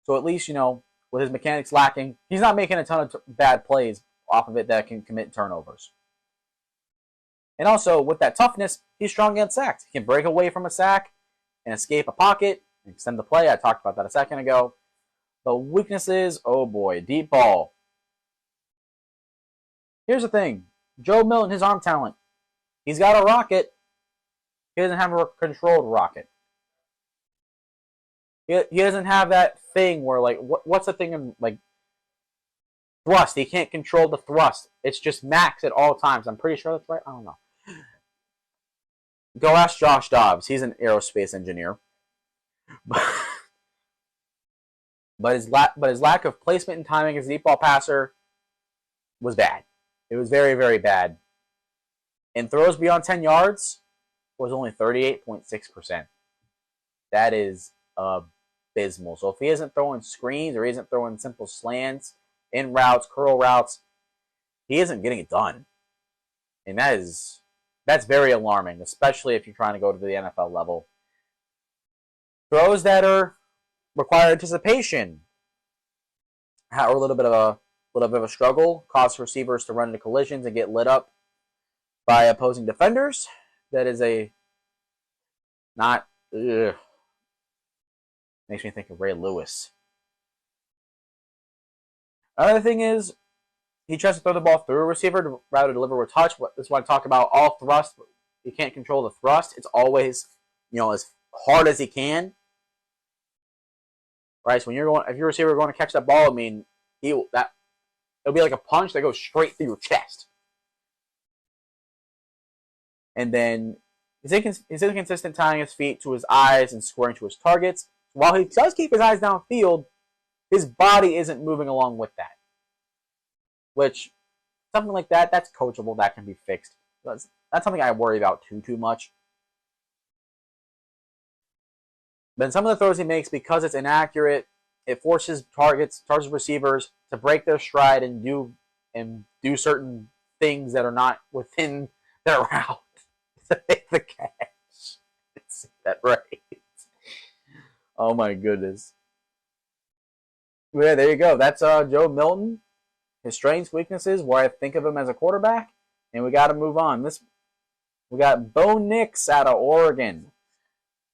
So at least, with his mechanics lacking, he's not making a ton of bad plays off of it that can commit turnovers. And also, with that toughness, he's strong against sacks. He can break away from a sack and escape a pocket and extend the play. I talked about that a second ago. The weaknesses, oh boy, deep ball. Here's the thing. Joe Milton, his arm talent. He's got a rocket. He doesn't have a controlled rocket. He doesn't have that thing where, what's the thing in, thrust? He can't control the thrust. It's just max at all times. I'm pretty sure that's right. I don't know. Go ask Josh Dobbs. He's an aerospace engineer. But his lack of placement and timing as a deep ball passer was bad. It was very, very bad. And throws beyond 10 yards was only 38.6%. That is abysmal. So if he isn't throwing screens or he isn't throwing simple slants, in routes, curl routes, he isn't getting it done. And that's very alarming, especially if you're trying to go to the NFL level. Throws that require anticipation are a little bit of a struggle, cause receivers to run into collisions and get lit up by opposing defenders. That is makes me think of Ray Lewis. Another thing is, he tries to throw the ball through a receiver rather than deliver a touch. This is what I talk about. All thrust, he can't control the thrust. It's always, as hard as he can. Right. So if your receiver going to catch that ball, it'll be like a punch that goes straight through your chest. And then his inconsistent tying his feet to his eyes and squaring to his targets. While he does keep his eyes downfield, his body isn't moving along with that. Which, something like that, that's coachable. That can be fixed. That's something I worry about too much. But some of the throws he makes, because it's inaccurate, it forces targets receivers to break their stride and do certain things that are not within their route to make the catch. Is that right? Oh my goodness. Yeah, there you go. That's Joe Milton. His strengths, weaknesses, where I think of him as a quarterback, and we got to move on. We got Bo Nix out of Oregon.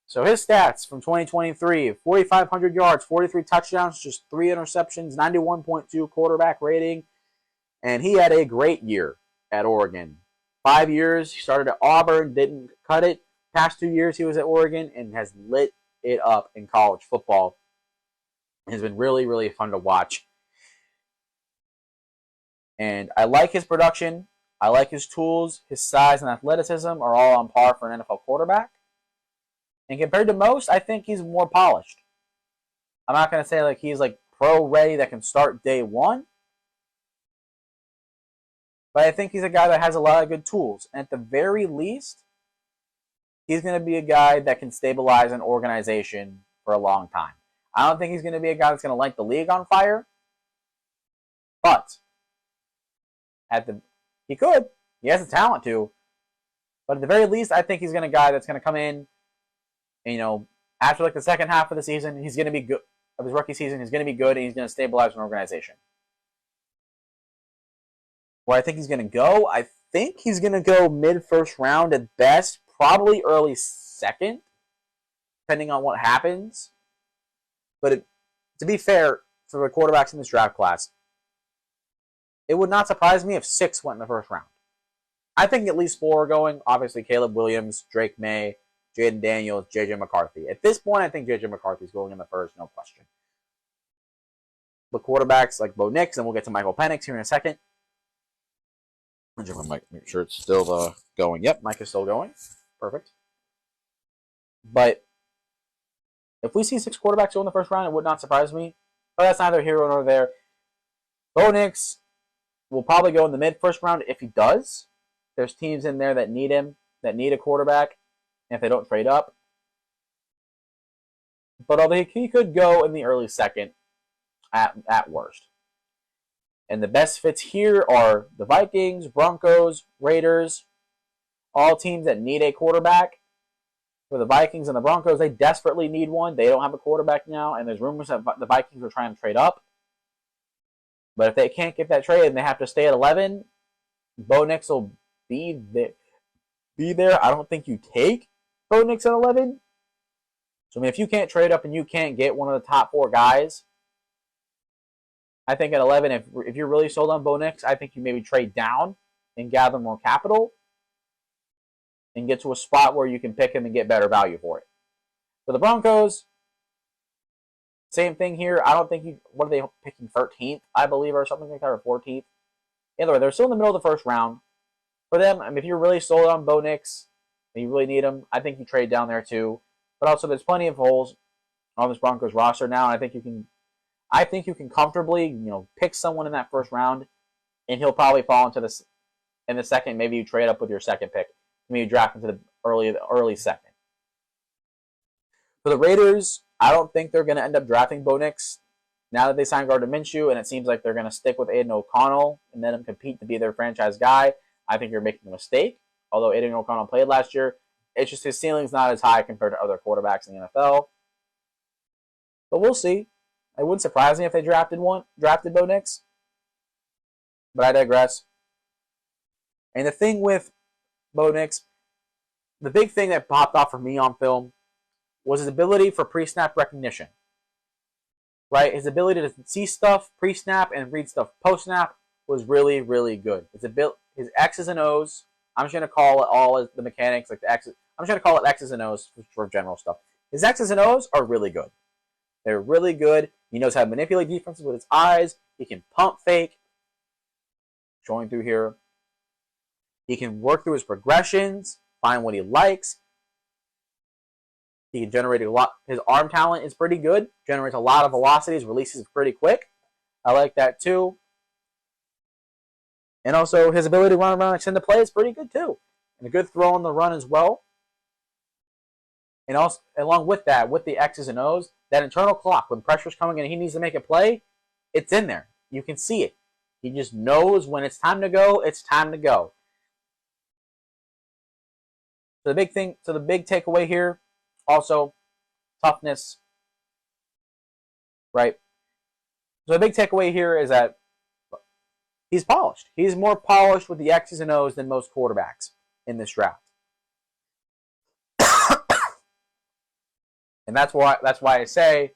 So his stats from 2023, 4,500 yards, 43 touchdowns, just 3 interceptions, 91.2 quarterback rating, and he had a great year at Oregon. 5 years, he started at Auburn, didn't cut it. Past 2 years he was at Oregon and has lit it up in college football. It's been really, really fun to watch. And I like his production. I like his tools. His size and athleticism are all on par for an NFL quarterback. And compared to most, I think he's more polished. I'm not going to say like he's like pro ready that can start day one. But I think he's a guy that has a lot of good tools. And at the very least, he's going to be a guy that can stabilize an organization for a long time. I don't think he's going to be a guy that's going to light the league on fire. But he could. He has the talent to. But at the very least, I think he's going to be a guy that's going to come in and, after like the second half of the season, he's going to be good. Of his rookie season, he's going to be good and he's going to stabilize an organization. Where I think he's going to go, I think he's going to go mid-first round at best, probably early second, depending on what happens. But to be fair, for the quarterbacks in this draft class, it would not surprise me if 6 went in the first round. I think at least 4 are going. Obviously, Caleb Williams, Drake Maye, Jayden Daniels, J.J. McCarthy. At this point, I think J.J. McCarthy is going in the first, no question. But quarterbacks like Bo Nix, and we'll get to Michael Pennix here in a second. Make sure it's still going. Yep, Mike is still going. Perfect. But if we see 6 quarterbacks go in the first round, it would not surprise me. But that's neither here nor there. Bo Nix will probably go in the mid-first round if he does. There's teams in there that need him, that need a quarterback, if they don't trade up. But although he could go in the early second at worst. And the best fits here are the Vikings, Broncos, Raiders, all teams that need a quarterback. For the Vikings and the Broncos, they desperately need one. They don't have a quarterback now, and there's rumors that the Vikings are trying to trade up. But if they can't get that trade and they have to stay at 11, Bo Nix will be there. I don't think you take Bo Nix at 11. So, if you can't trade up and you can't get one of the top 4 guys, I think at 11, if you're really sold on Bo Nix, I think you maybe trade down and gather more capital and get to a spot where you can pick him and get better value for it. For the Broncos, same thing here. I don't think what are they picking, 13th, I believe, or something like that, or 14th. Either way, they're still in the middle of the first round. For them, if you're really sold on Bo Nix and you really need him, I think you trade down there too. But also, there's plenty of holes on this Broncos roster now, and I think you can comfortably, pick someone in that first round, and he'll probably fall into this in the second. Maybe you trade up with your second pick. Maybe you draft into the early second. For the Raiders, I don't think they're going to end up drafting Bo Nix now that they signed Gardner Minshew, and it seems like they're going to stick with Aiden O'Connell and let him compete to be their franchise guy. I think you're making a mistake. Although Aiden O'Connell played last year, it's just his ceiling's not as high compared to other quarterbacks in the NFL. But we'll see. It wouldn't surprise me if they drafted Bo Nix. But I digress. And the thing with Bo Nix, the big thing that popped off for me on film was his ability for pre-snap recognition. Right? His ability to see stuff pre-snap and read stuff post-snap was really, really good. His X's and O's, I'm just going to call it all the mechanics, like the X's. I'm just going to call it X's and O's for general stuff. His X's and O's are really good. They're really good. He knows how to manipulate defenses with his eyes. He can pump fake. Showing through here. He can work through his progressions, find what he likes. He can generate a lot. His arm talent is pretty good. Generates a lot of velocities, releases pretty quick. I like that too. And also his ability to run around and extend the play is pretty good too. And a good throw on the run as well. And also, along with that, with the X's and O's, that internal clock, when pressure's coming and he needs to make a play, it's in there. You can see it. He just knows when it's time to go, it's time to go. So the big takeaway here, also toughness, right? So the big takeaway here is that he's polished. He's more polished with the X's and O's than most quarterbacks in this draft. And that's why I say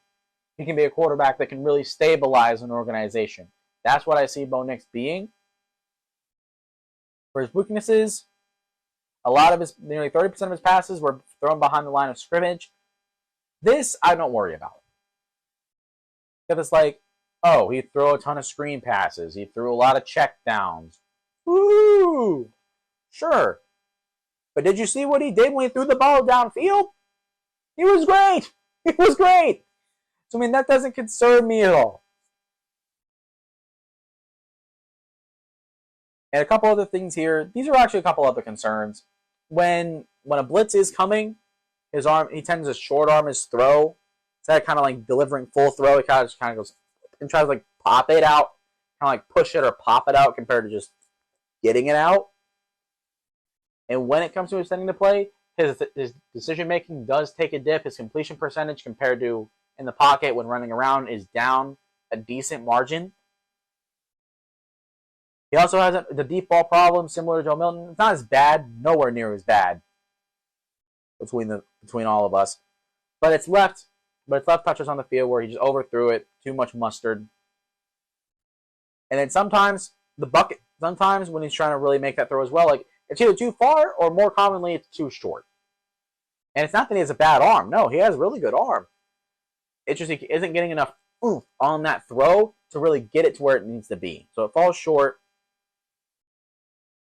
he can be a quarterback that can really stabilize an organization. That's what I see Bo Nix being. For his weaknesses, a lot of nearly 30% of his passes were thrown behind the line of scrimmage. This I don't worry about. Because it's like, Oh, he threw a ton of screen passes. He threw a lot of check downs. Woo! Sure. But did you see what he did when he threw the ball downfield? He was great. He was great. So, I mean, that doesn't concern me at all. And a couple other things here. These are actually a couple other concerns. When a blitz is coming, he tends to short arm his throw. Instead of kind of like delivering full throw, he kind of goes and tries to like pop it out, kind of like push it or pop it out compared to just getting it out. And when it comes to extending the play, his decision making does take a dip. His completion percentage compared to in the pocket when running around is down a decent margin. He also has the deep ball problem similar to Joe Milton. It's not as bad, nowhere near as bad between all of us. But it's left touches on the field where he just overthrew it, too much mustard. And then sometimes when he's trying to really make that throw as well, like it's either too far or more commonly it's too short. And it's not that he has a bad arm. No, he has a really good arm. It's just he isn't getting enough oomph on that throw to really get it to where it needs to be. So it falls short.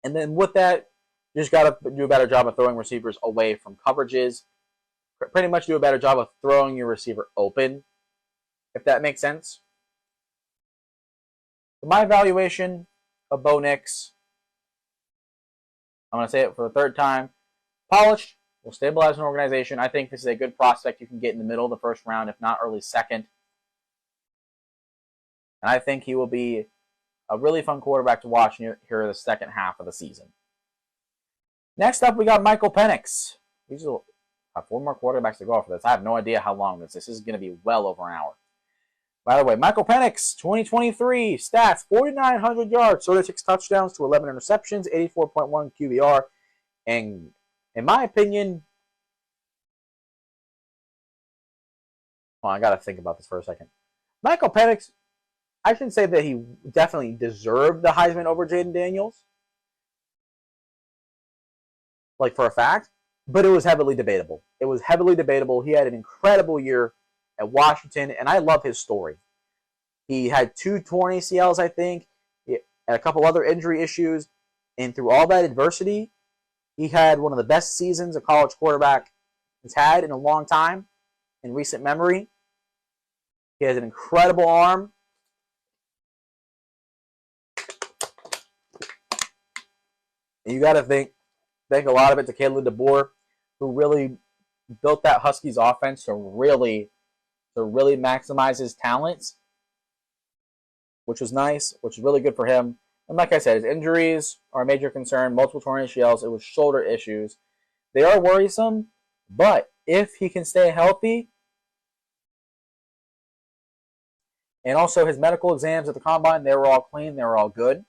And then with that, you just got to do a better job of throwing receivers away from coverages. Pretty much do a better job of throwing your receiver open, if that makes sense. My evaluation of Bo Nix, I'm going to say it for the third time. Polished, will stabilize an organization. I think this is a good prospect you can get in the middle of the first round, if not early second. And I think he will be a really fun quarterback to watch here in the second half of the season. Next up, we got Michael Pennix. We just have 4 more quarterbacks to go for this. I have no idea how long this is. This is going to be well over an hour. By the way, Michael Pennix, 2023 stats, 4,900 yards, 36 touchdowns to 11 interceptions, 84.1 QBR. And in my opinion, I got to think about this for a second. Michael Pennix, I shouldn't say that he definitely deserved the Heisman over Jayden Daniels, like for a fact, but it was heavily debatable. It was heavily debatable. He had an incredible year at Washington, and I love his story. He had 2 torn ACLs, I think, and a couple other injury issues, and through all that adversity, he had one of the best seasons a college quarterback has had in a long time, in recent memory. He has an incredible arm. And you got to thank a lot of it to Caleb DeBoer, who really built that Huskies offense to really maximize his talents, which was nice, which is really good for him. And like I said, his injuries are a major concern. Multiple torn ACLs. It was shoulder issues. They are worrisome, but if he can stay healthy, and also his medical exams at the combine, they were all clean. They were all good.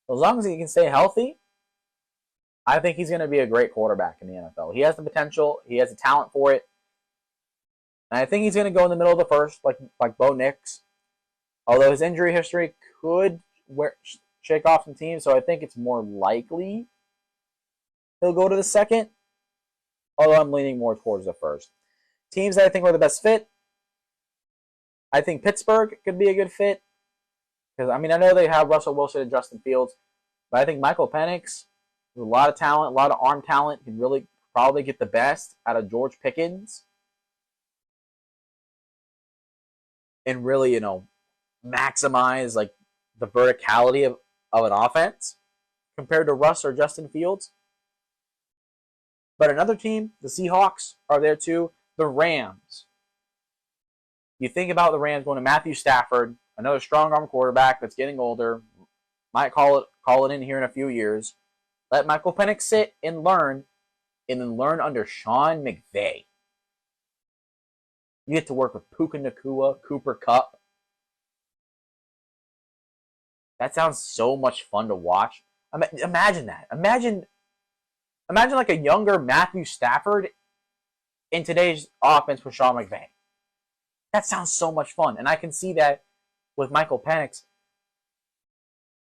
So as long as he can stay healthy, I think he's going to be a great quarterback in the NFL. He has the potential. He has the talent for it. And I think he's going to go in the middle of the first, like Bo Nix. Although his injury history could shake off some teams, so I think it's more likely he'll go to the second. Although I'm leaning more towards the first. Teams that I think are the best fit. I think Pittsburgh could be a good fit. Because, I mean, I know they have Russell Wilson and Justin Fields. But I think Michael Pennix, with a lot of talent, a lot of arm talent, can really probably get the best out of George Pickens. And really, maximize like the verticality of an offense compared to Russ or Justin Fields. But another team, the Seahawks, are there too. The Rams. You think about the Rams going to Matthew Stafford, another strong arm quarterback that's getting older, might call it in here in a few years. Let Michael Pennix sit and learn, and then learn under Sean McVay. You get to work with Puka Nacua, Cooper Kupp. That sounds so much fun to watch. Imagine that. Imagine like a younger Matthew Stafford in today's offense with Sean McVay. That sounds so much fun. And I can see that with Michael Pennix.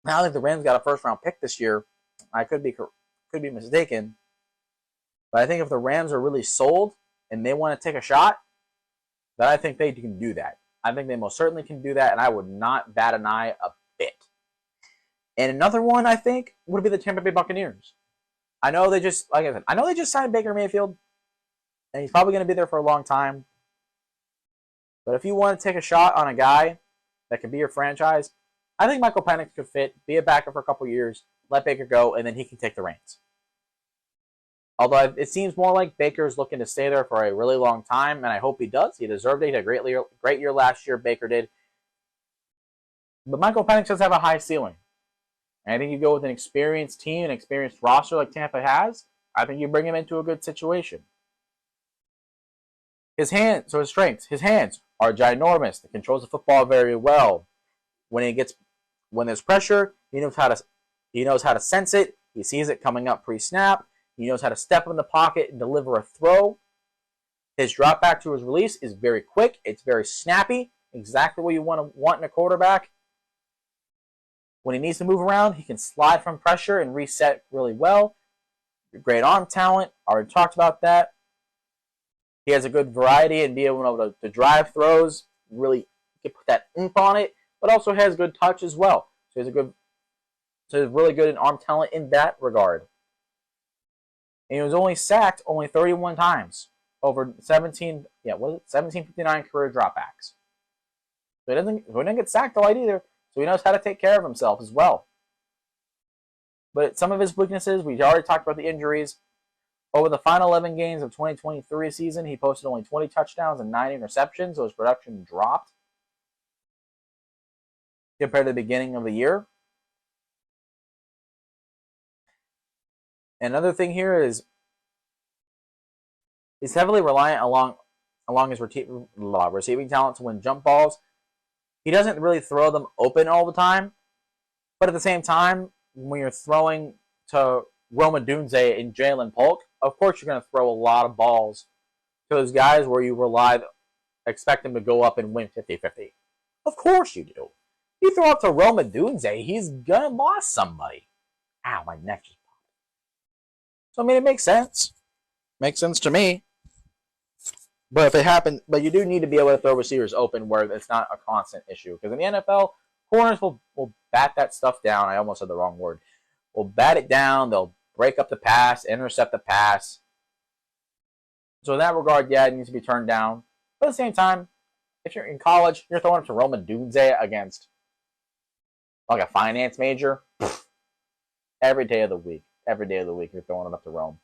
I don't think the Rams got a first-round pick this year. I could be mistaken. But I think if the Rams are really sold and they want to take a shot, then I think they can do that. I think they most certainly can do that, and I would not bat an eye a bit. And another one, I think, would be the Tampa Bay Buccaneers. I know they just, like I said, I know they just signed Baker Mayfield, and he's probably going to be there for a long time. But if you want to take a shot on a guy that could be your franchise, I think Michael Pennix could fit, be a backup for a couple years, let Baker go, and then he can take the reins. Although it seems more like Baker's looking to stay there for a really long time, and I hope he does. He deserved it. He had a great year last year, Baker did. But Michael Pennix does have a high ceiling. And I think you go with an experienced team, an experienced roster like Tampa has, I think you bring him into a good situation. His strengths. His hands are ginormous. He controls the football very well. When there's pressure, he knows how to sense it. He sees it coming up pre-snap. He knows how to step in the pocket and deliver a throw. His drop back to his release is very quick. It's very snappy. Exactly what you want in a quarterback. When he needs to move around, he can slide from pressure and reset really well. Great arm talent. Already talked about that. He has a good variety and be able to drive throws. Really can put that oomph on it, but also has good touch as well. So he's really good in arm talent in that regard. And he was only sacked 31 times over 1759 career dropbacks. So he doesn't get sacked a lot either. So he knows how to take care of himself as well. But some of his weaknesses, we already talked about the injuries. Over the final 11 games of 2023 season, he posted only 20 touchdowns and 9 interceptions, so his production dropped compared to the beginning of the year. Another thing here is he's heavily reliant along his receiving talent to win jump balls. He doesn't really throw them open all the time, but at the same time, when you're throwing to Rome Odunze and Jalen Polk, of course you're going to throw a lot of balls to those guys where you expect them to go up and win 50-50. Of course you do. You throw up to Rome Odunze, he's going to lost somebody. Ow, my neck just popped. So, I mean, it makes sense. Makes sense to me. But if it happens, but you do need to be able to throw receivers open where it's not a constant issue. Because in the NFL, corners will bat that stuff down. I almost said the wrong word. Will bat it down. They'll break up the pass, intercept the pass. So in that regard, yeah, it needs to be turned down. But at the same time, if you're in college, you're throwing up to Rome Odunze against like a finance major. Every day of the week, you're throwing it up to Rome.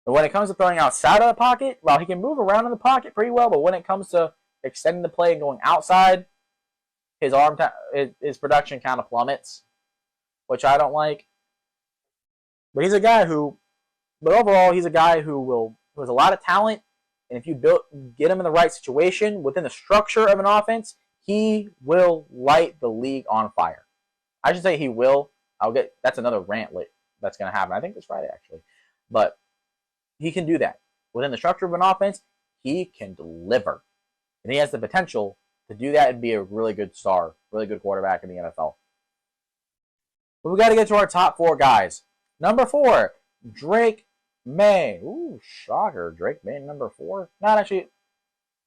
But when it comes to throwing outside of the pocket, well, he can move around in the pocket pretty well. But when it comes to extending the play and going outside, his production kind of plummets, which I don't like. But overall, he's a guy who has a lot of talent, and if you get him in the right situation within the structure of an offense, he will light the league on fire. I should say he will. That's another rant that's going to happen. I think this Friday actually, but he can do that within the structure of an offense. He can deliver, and he has the potential to do that and be a really good star, really good quarterback in the NFL. But we got to get to our top 4 guys. Number 4, Drake Maye. Ooh, shocker. Drake Maye, number 4. Not actually.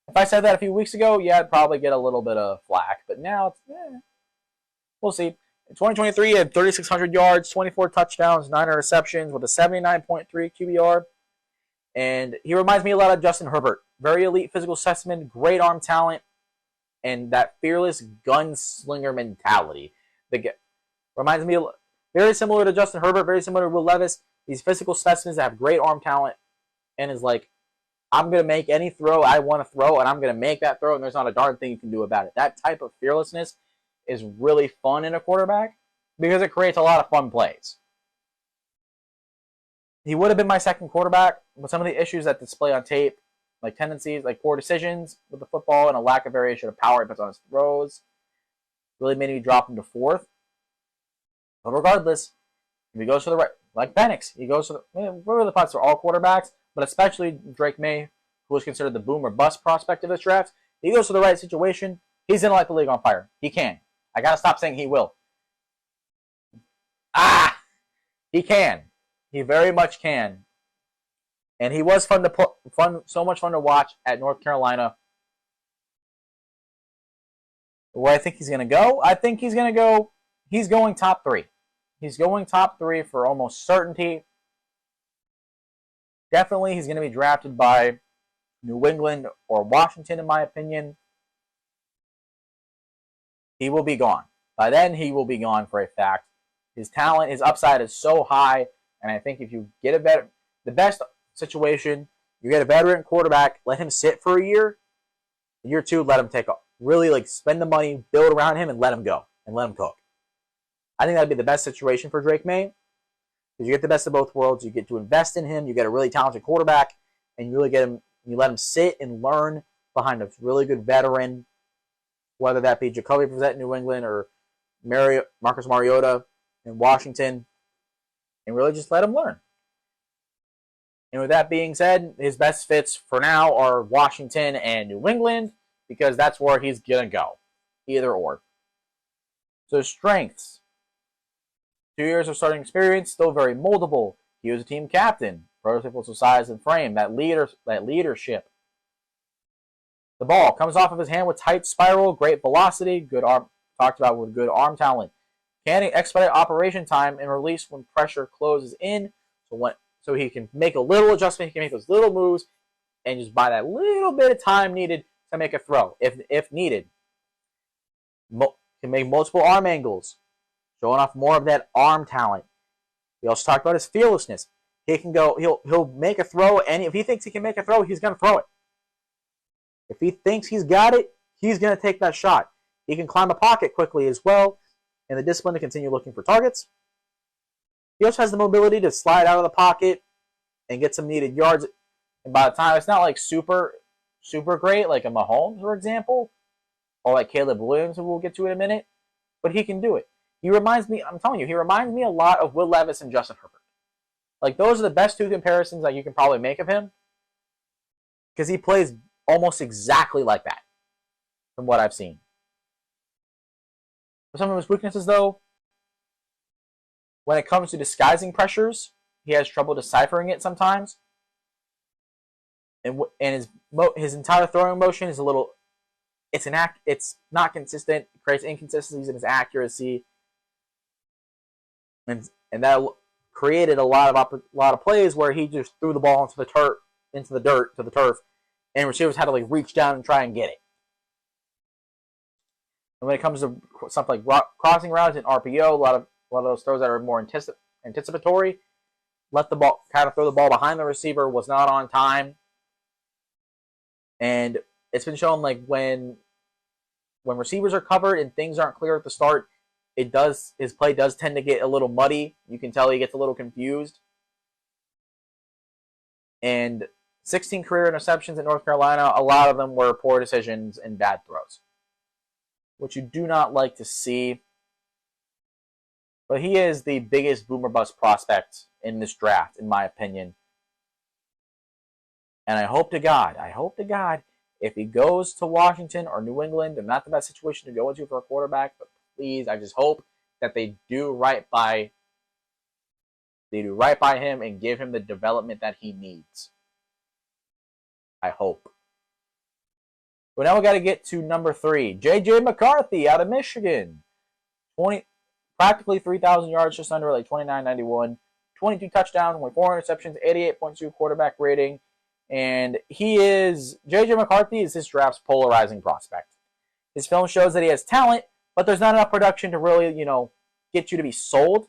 If I said that a few weeks ago, yeah, I'd probably get a little bit of flack. But now, we'll see. In 2023, he had 3,600 yards, 24 touchdowns, 9 receptions with a 79.3 QBR. And he reminds me a lot of Justin Herbert. Very elite physical specimen, great arm talent, and that fearless gunslinger mentality. Reminds me very similar to Justin Herbert, very similar to Will Levis. These physical specimens that have great arm talent and is like, I'm going to make any throw I want to throw, and I'm going to make that throw, and there's not a darn thing you can do about it. That type of fearlessness is really fun in a quarterback because it creates a lot of fun plays. He would have been my second quarterback, but some of the issues that display on tape, like tendencies, like poor decisions with the football and a lack of variation of power he puts on his throws, really made me drop him to 4th. But regardless, if he goes to the right, like Pennix, he goes to the pots for all quarterbacks, but especially Drake Maye, who was considered the boom or bust prospect of this draft. He goes to the right situation, he's going to light the league on fire. He can. I got to stop saying he will. He can. He very much can. And he was so much fun to watch at North Carolina. Where I think he's going to go, I think he's going to go, he's going top 3. He's going top 3 for almost certainty. Definitely he's going to be drafted by New England or Washington, in my opinion. He will be gone. By then, he will be gone for a fact. His talent, his upside is so high, and I think if you get the best situation, you get a veteran quarterback, let him sit for a year. Year 2, let him take off. Really, spend the money, build around him, and let him go, and let him cook. I think that'd be the best situation for Drake Maye, because you get the best of both worlds. You get to invest in him. You get a really talented quarterback, and you really get him. You let him sit and learn behind a really good veteran, whether that be Jacoby Brissett in New England or Marcus Mariota in Washington, and really just let him learn. And with that being said, his best fits for now are Washington and New England, because that's where he's going to go, either or. So strengths. 2 years of starting experience, still very moldable. He was a team captain, prototypical size and frame, that leadership. The ball comes off of his hand with tight spiral, great velocity, good arm, talked about with good arm talent. Can expedite operation time and release when pressure closes in, so he can make a little adjustment, he can make those little moves, and just buy that little bit of time needed to make a throw, if needed. Can make multiple arm angles, showing off more of that arm talent. We also talked about his fearlessness. He can go, he'll make a throw, and if he thinks he can make a throw, he's going to throw it. If he thinks he's got it, he's going to take that shot. He can climb a pocket quickly as well, and the discipline to continue looking for targets. He also has the mobility to slide out of the pocket and get some needed yards. And by the time, it's not super great, like a Mahomes, for example, or like Caleb Williams, who we'll get to in a minute, but he can do it. He reminds me a lot of Will Levis and Justin Herbert. Those are the best 2 comparisons that you can probably make of him, because he plays almost exactly like that, from what I've seen. For some of his weaknesses, though, when it comes to disguising pressures, he has trouble deciphering it sometimes. And his entire throwing motion is it's not consistent. It creates inconsistencies in his accuracy, and that created a lot of plays where he just threw the ball into the turf, and receivers had to reach down and try and get it. And when it comes to stuff like crossing routes and RPO, a lot of those throws that are more anticipatory, throw the ball behind the receiver, was not on time. And it's been shown when receivers are covered and things aren't clear at the start, his play does tend to get a little muddy. You can tell he gets a little confused. And 16 career interceptions at North Carolina, a lot of them were poor decisions and bad throws, which you do not like to see. But he is the biggest boomer bust prospect in this draft, in my opinion. And I hope to God, if he goes to Washington or New England, they're not the best situation to go into for a quarterback, but please, I just hope that they do right by him and give him the development that he needs. I hope. But now we got to get to number 3, J.J. McCarthy out of Michigan. Practically 3,000 yards, just under 2991, 22 touchdowns, only 4 interceptions, 88.2 quarterback rating. And J.J. McCarthy is this draft's polarizing prospect. His film shows that he has talent, but there's not enough production to really, get you to be sold.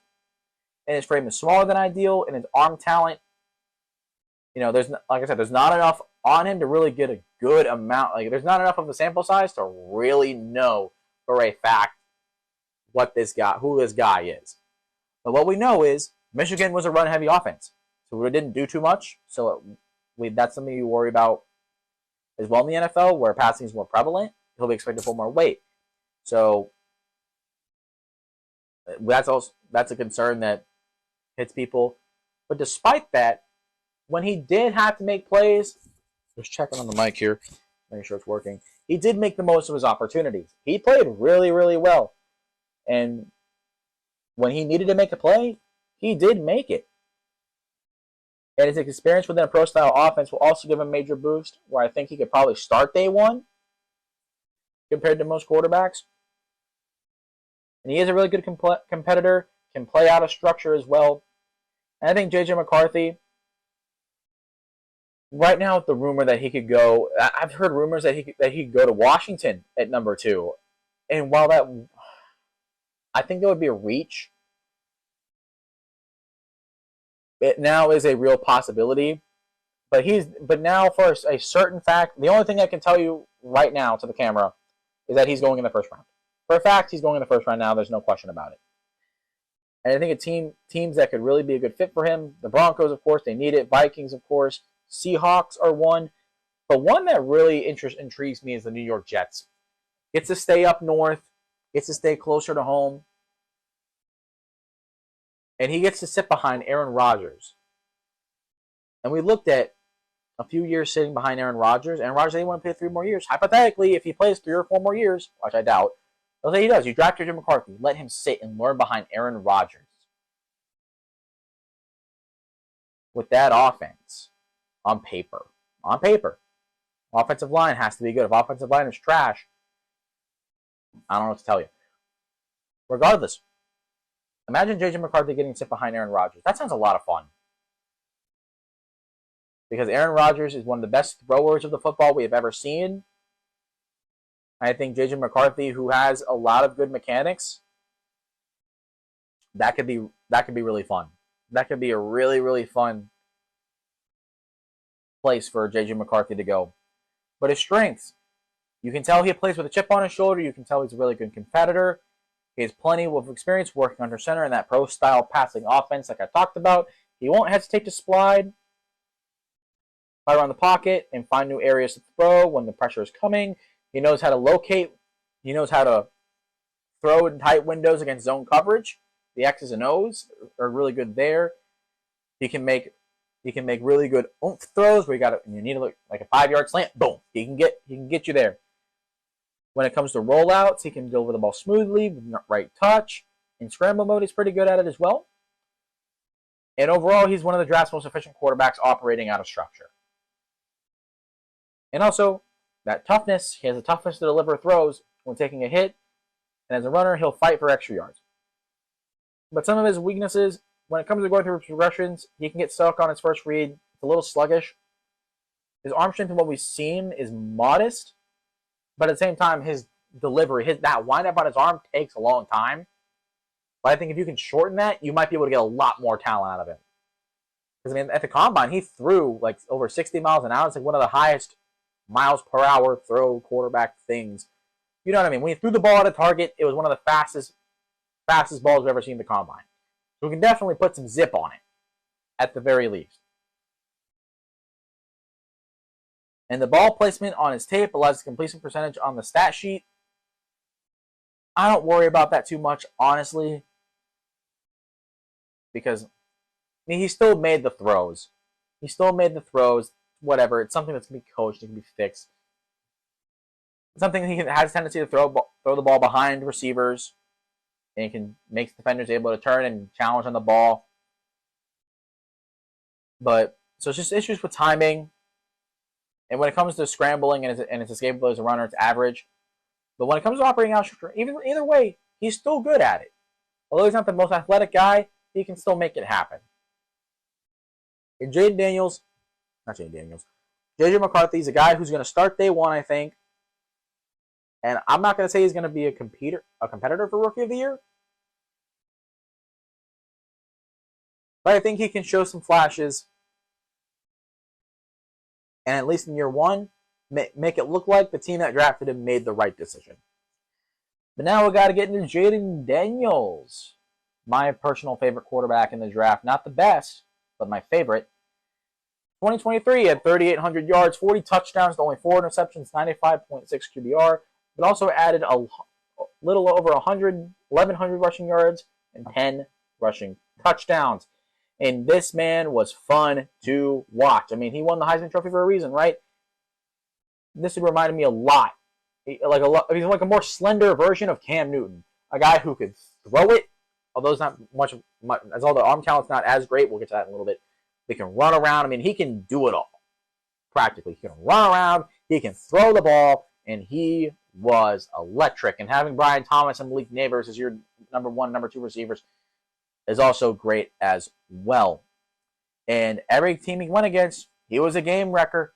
And his frame is smaller than ideal, and his arm talent, there's not enough on him to really get a good amount. There's not enough of a sample size to really know for a fact who this guy is. But what we know is Michigan was a run-heavy offense, so it didn't do too much. So that's something you worry about as well in the NFL, where passing is more prevalent. He'll be expected to pull more weight. So that's a concern that hits people. But despite that, when he did have to make plays, just checking on the mic here, making sure it's working. He did make the most of his opportunities. He played really, really well. And when he needed to make a play, he did make it. And his experience within a pro-style offense will also give him a major boost, where I think he could probably start day one. compared to most quarterbacks. And he is a really good competitor, can play out of structure as well. And I think J.J. McCarthy, right now with the rumor that he could go, I've heard rumors that he could go to Washington at number 2. And while that, I think that would be a reach, it now is a real possibility. But now for a certain fact, the only thing I can tell you right now to the camera is that he's going in the first round. For a fact, he's going in the first round now. There's no question about it. And I think teams that could really be a good fit for him, the Broncos, of course, they need it. Vikings, of course. Seahawks are one. But one that really intrigues me is the New York Jets. Gets to stay up north. Gets to stay closer to home. And he gets to sit behind Aaron Rodgers. And we looked at a few years sitting behind Aaron Rodgers. Aaron Rodgers, they want to play 3 more years. Hypothetically, if he plays 3 or 4 more years, which I doubt, they'll say he does. You draft J.J. McCarthy. Let him sit and learn behind Aaron Rodgers. With that offense, on paper, offensive line has to be good. If offensive line is trash, I don't know what to tell you. Regardless, imagine J.J. McCarthy getting to sit behind Aaron Rodgers. That sounds a lot of fun. Because Aaron Rodgers is one of the best throwers of the football we have ever seen. I think J.J. McCarthy, who has a lot of good mechanics, that could be really fun. That could be a really, really fun place for J.J. McCarthy to go. But his strengths, you can tell he plays with a chip on his shoulder. You can tell he's a really good competitor. He has plenty of experience working under center in that pro-style passing offense like I talked about. He won't hesitate to slide around the pocket and find new areas to throw when the pressure is coming. He knows how to locate. He knows how to throw in tight windows against zone coverage. The X's and O's are really good there. He can make really good oomph throws where you need like a 5-yard slant. Boom! He can get you there. When it comes to rollouts, he can deliver the ball smoothly with the right touch. In scramble mode, he's pretty good at it as well. And overall, he's one of the draft's most efficient quarterbacks operating out of structure. And also, that toughness, he has the toughness to deliver throws when taking a hit. And as a runner, he'll fight for extra yards. But some of his weaknesses, when it comes to going through progressions, he can get stuck on his first read. It's a little sluggish. His arm strength, from what we've seen, is modest. But at the same time, his delivery, that windup on his arm takes a long time. But I think if you can shorten that, you might be able to get a lot more talent out of him. Because, I mean, at the Combine, he threw like over 60 miles an hour. It's like one of the highest miles per hour throw quarterback things. You know what I mean? When he threw the ball at a target, it was one of the fastest balls we've ever seen in the Combine. So we can definitely put some zip on it, at the very least. And the ball placement on his tape allows his completion percentage on the stat sheet. I don't worry about that too much, honestly. Because, I mean, he still made the throws. Whatever. It's something that's going to be coached. It can be fixed. It's something he has a tendency to throw the ball behind receivers. And he can make defenders able to turn and challenge on the ball. But, so it's just issues with timing. And when it comes to scrambling and his escapability as a runner, it's average. But when it comes to operating out, either way, he's still good at it. Although he's not the most athletic guy, he can still make it happen. And J.J. McCarthy is a guy who's going to start day one, I think. And I'm not going to say he's going to be a competitor for Rookie of the Year. But I think he can show some flashes. And at least in year one, make it look like the team that drafted him made the right decision. But now we got to get into Jayden Daniels, my personal favorite quarterback in the draft. Not the best, but my favorite. 2023 had 3,800 yards, 40 touchdowns to only 4 interceptions, 95.6 QBR, but also added a little over 1,100 rushing yards and 10 rushing touchdowns. And this man was fun to watch. I mean, he won the Heisman Trophy for a reason, right? This reminded me a lot. He's like a more slender version of Cam Newton. A guy who could throw it, although it's not much as all the arm talent's not as great. We'll get to that in a little bit. He can run around. I mean, he can do it all, practically. He can run around, he can throw the ball, and he was electric. And having Brian Thomas and Malik Neighbors as your number 1, number 2 receivers is also great as well. And every team he went against, he was a game wrecker.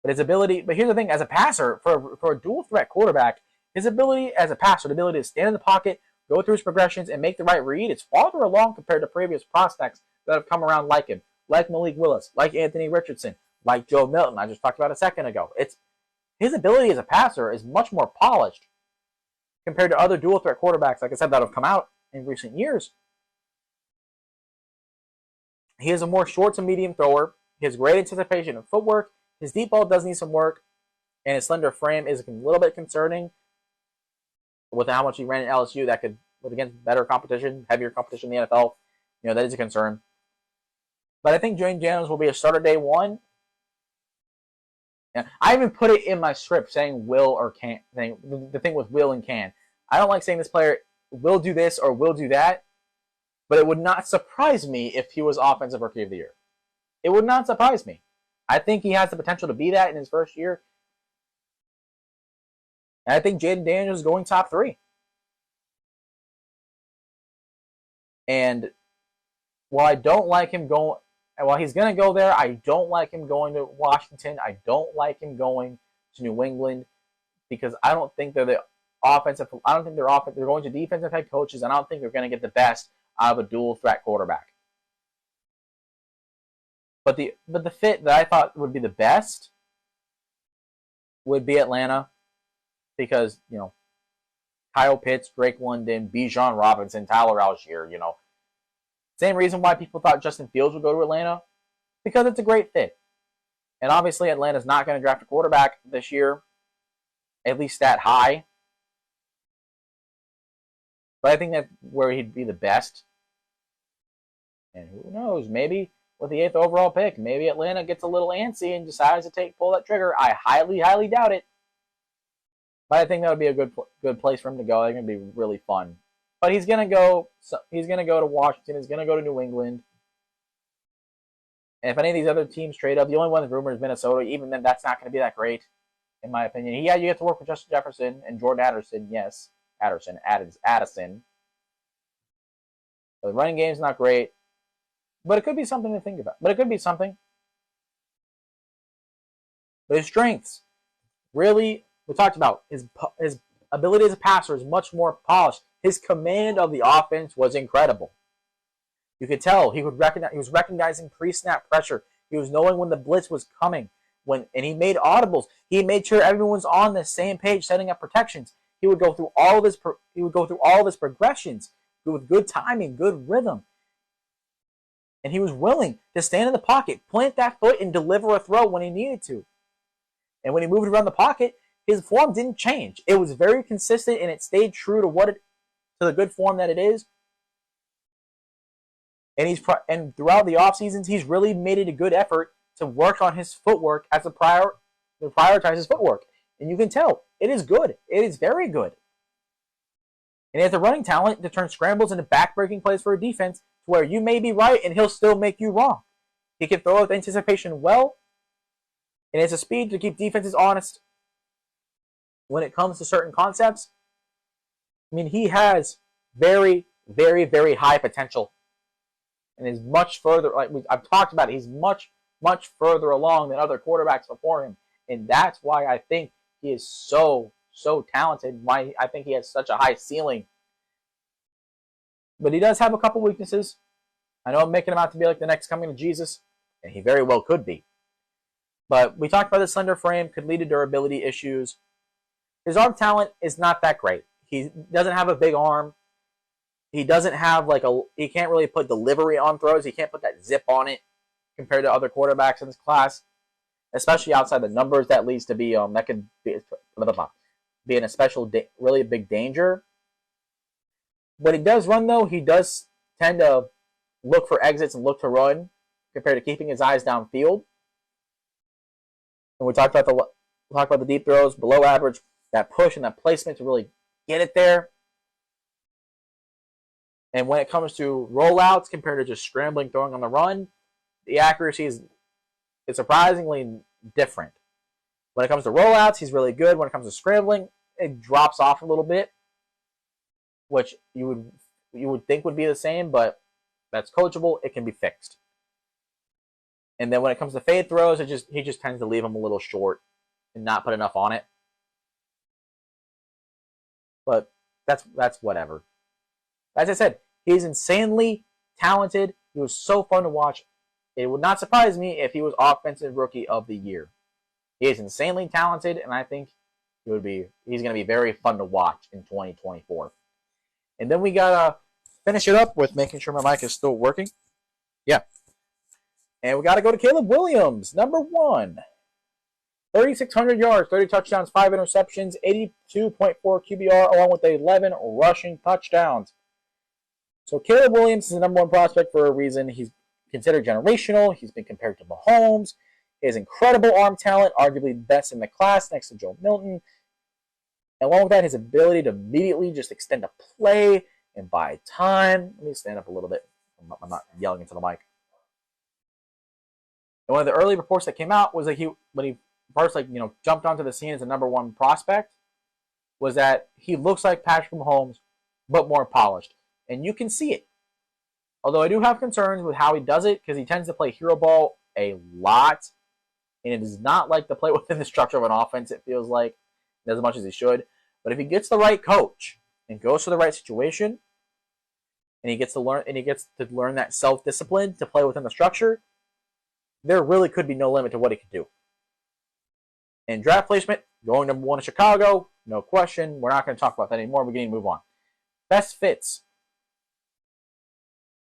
But here's the thing, as a passer, for a dual threat quarterback, his ability as a passer, the ability to stand in the pocket, go through his progressions, and make the right read, it's farther along compared to previous prospects that have come around like him, like Malik Willis, like Anthony Richardson, like Joe Milton, I just talked about a second ago. His ability as a passer is much more polished compared to other dual threat quarterbacks, like I said, that have come out in recent years. He is a more short to medium thrower. He has great anticipation and footwork. His deep ball does need some work, and his slender frame is a little bit concerning with how much he ran at LSU. That could, against better competition, heavier competition in the NFL, that is a concern. But I think Jayden Daniels will be a starter day 1. I even put it in my script saying will or can't. The thing with will and can. I don't like saying this player will do this or will do that, but it would not surprise me if he was Offensive Rookie of the Year. It would not surprise me. I think he has the potential to be that in his first year. And I think Jayden Daniels is going top 3. And while I don't like him going, while he's going to go there, I don't like him going to Washington. I don't like him going to New England because I don't think they're the offensive. I don't think they're going to defensive head coaches. And I don't think they're going to get the best out of a dual threat quarterback. But the fit that I thought would be the best would be Atlanta because, Kyle Pitts, Drake London, Bijan Robinson, Tyler Algier, Same reason why people thought Justin Fields would go to Atlanta, because it's a great fit. And obviously Atlanta's not going to draft a quarterback this year, at least that high. But I think that's where he'd be the best. And who knows, maybe with the 8th overall pick, maybe Atlanta gets a little antsy and decides to pull that trigger. I highly, highly doubt it. But I think that would be a good place for him to go. They're going to be really fun. But he's going to go to Washington. He's going to go to New England. And if any of these other teams trade up, the only one that's rumored is Minnesota. Even then, that's not going to be that great, in my opinion. Yeah, you get to work with Justin Jefferson and Jordan Addison. Yes, Addison. But the running game's not great. But it could be something to think about. But his strengths, really, we talked about his ability as a passer is much more polished. His command of the offense was incredible. You could tell he was recognizing pre-snap pressure. He was knowing when the blitz was coming. And he made audibles. He made sure everyone's on the same page, setting up protections. He would go through all of his progressions with good timing, good rhythm. And he was willing to stand in the pocket, plant that foot, and deliver a throw when he needed to. And when he moved around the pocket, his form didn't change. It was very consistent, and it stayed true to the good form that it is. And throughout the off seasons, he's really made it a good effort to work on his footwork to prioritize his footwork. And you can tell it is good. It is very good. And he has the running talent to turn scrambles into back-breaking plays for a defense, to where you may be right and he'll still make you wrong. He can throw with anticipation well, and has a speed to keep defenses honest when it comes to certain concepts. I mean, he has very, very, very high potential, and is much further. Like I've talked about it, he's much, much further along than other quarterbacks before him, and that's why I think he is so talented. Why I think he has such a high ceiling. But he does have a couple weaknesses. I know I'm making him out to be like the next coming of Jesus, and he very well could be. But we talked about the slender frame could lead to durability issues. His arm talent is not that great. He doesn't have a big arm. He doesn't have he can't really put delivery on throws. He can't put that zip on it compared to other quarterbacks in this class, especially outside the numbers. That leads to be that could be in a special, really big danger. When he does run, though, he does tend to look for exits and look to run compared to keeping his eyes downfield. And we talked about the deep throws, below average, that push and that placement to really get it there. And when it comes to rollouts compared to just scrambling, throwing on the run, the accuracy is surprisingly different. When it comes to rollouts, he's really good. When it comes to scrambling, it drops off a little bit, which you would think would be the same, but that's coachable. It can be fixed. And then when it comes to fade throws, he just tends to leave them a little short and not put enough on it. But that's whatever. As I said, he's insanely talented. He was so fun to watch. It would not surprise me if he was Offensive Rookie of the Year. He is insanely talented, and I think he's going to be very fun to watch in 2024. And then we got to finish it up with making sure my mic is still working. Yeah. And we got to go to Caleb Williams, number 1. 3,600 yards, 30 touchdowns, 5 interceptions, 82.4 QBR, along with 11 rushing touchdowns. So Caleb Williams is the number 1 prospect for a reason. He's considered generational. He's been compared to Mahomes. He has incredible arm talent, arguably the best in the class next to Joe Milton. And along with that, his ability to immediately just extend a play and buy time. Let me stand up a little bit. I'm not yelling into the mic. And one of the early reports that came out was that when he first jumped onto the scene as a number 1 prospect, was that he looks like Patrick Mahomes, but more polished. And you can see it. Although I do have concerns with how he does it, because he tends to play hero ball a lot, and it is not like to play within the structure of an offense, it feels like, as much as he should. But if he gets the right coach and goes to the right situation, and he gets to learn that self-discipline to play within the structure, there really could be no limit to what he could do. And draft placement, going number 1 in Chicago, no question. We're not going to talk about that anymore. We're going to move on. Best fits.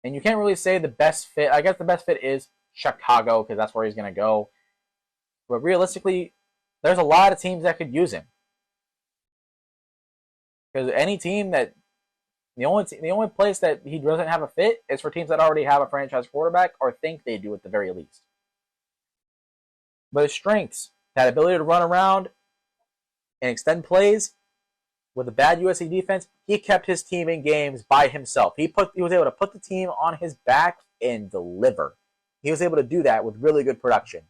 And you can't really say the best fit. I guess the best fit is Chicago, because that's where he's going to go. But realistically, there's a lot of teams that could use him. Because any team that the only place that he doesn't have a fit is for teams that already have a franchise quarterback or think they do at the very least. But his strengths, that ability to run around and extend plays with a bad USC defense, he kept his team in games by himself. He was able to put the team on his back and deliver. He was able to do that with really good production.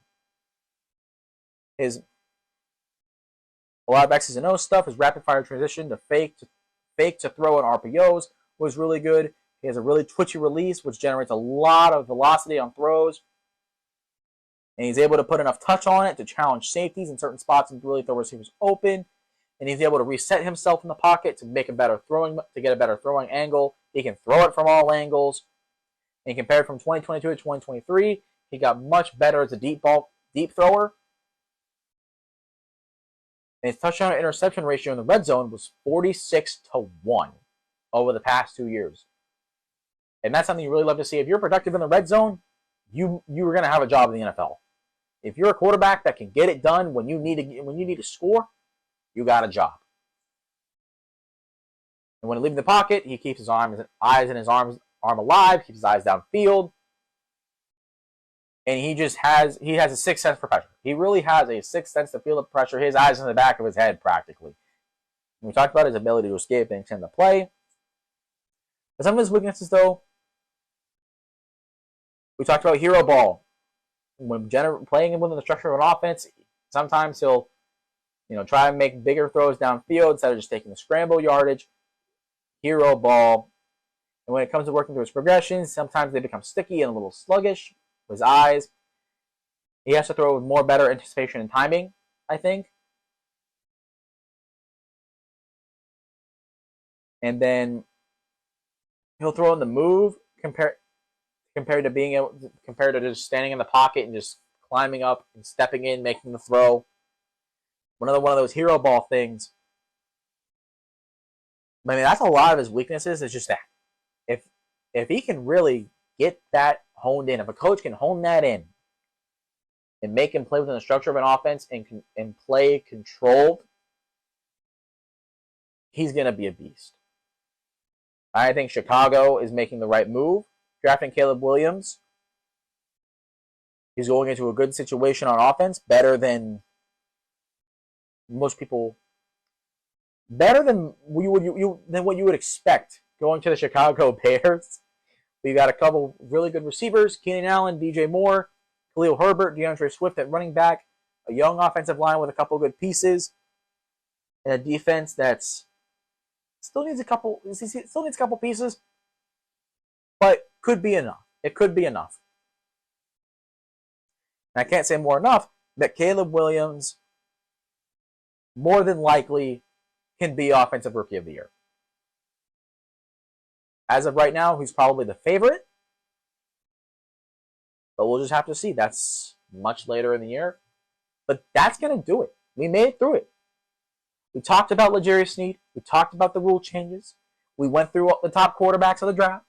A lot of X's and O's stuff, his rapid fire transition to fake to throw in RPOs was really good. He has a really twitchy release, which generates a lot of velocity on throws. And he's able to put enough touch on it to challenge safeties in certain spots and really throw receivers open. And he's able to reset himself in the pocket to get a better throwing angle. He can throw it from all angles. And compared from 2022 to 2023, he got much better as a deep thrower. And his touchdown to interception ratio in the red zone was 46-1 over the past 2 years. And that's something you really love to see. If you're productive in the red zone, you're going to have a job in the NFL. If you're a quarterback that can get it done when you need to score, you got a job. And when he leaves the pocket, he keeps his eyes and his arm alive, keeps his eyes downfield. And he has a sixth sense for pressure. He really has a sixth sense to feel the pressure. His eyes in the back of his head, practically. And we talked about his ability to escape and extend the play. But some of his weaknesses, though, we talked about hero ball. When playing within the structure of an offense, sometimes he'll try and make bigger throws downfield instead of just taking the scramble yardage. Hero ball. And when it comes to working through his progressions, sometimes they become sticky and a little sluggish. His eyes. He has to throw with more better anticipation and timing, I think. And then he'll throw in the move compared to just standing in the pocket and just climbing up and stepping in, making the throw. One of those hero ball things. I mean, that's a lot of his weaknesses. Is just that if he can really get that honed in, if a coach can hone that in and make him play within the structure of an offense and play controlled, he's going to be a beast. I think Chicago is making the right move, drafting Caleb Williams. He's going into a good situation on offense, better than most people, better than what you would expect going to the Chicago Bears. We got a couple really good receivers: Keenan Allen, DJ Moore, Khalil Herbert, DeAndre Swift at running back. a young offensive line with a couple good pieces, and a defense that's still needs a couple pieces, but could be enough. It could be enough. And I can't say more enough that Caleb Williams more than likely can be Offensive Rookie of the Year. As of right now, he's probably the favorite, but we'll just have to see. That's much later in the year, but that's going to do it. We made it through it. We talked about L'Jarius Sneed. We talked about the rule changes. We went through the top quarterbacks of the draft.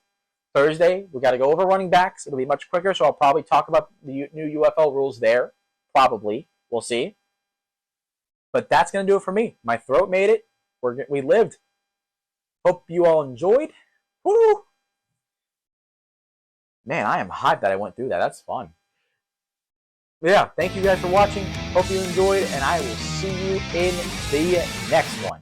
Thursday, we got to go over running backs. It'll be much quicker, so I'll probably talk about the new UFL rules there. Probably. We'll see. But that's going to do it for me. My throat made it. We lived. Hope you all enjoyed. Woo! Man, I am hyped that I went through that. That's fun. But yeah, thank you guys for watching. Hope you enjoyed, and I will see you in the next one.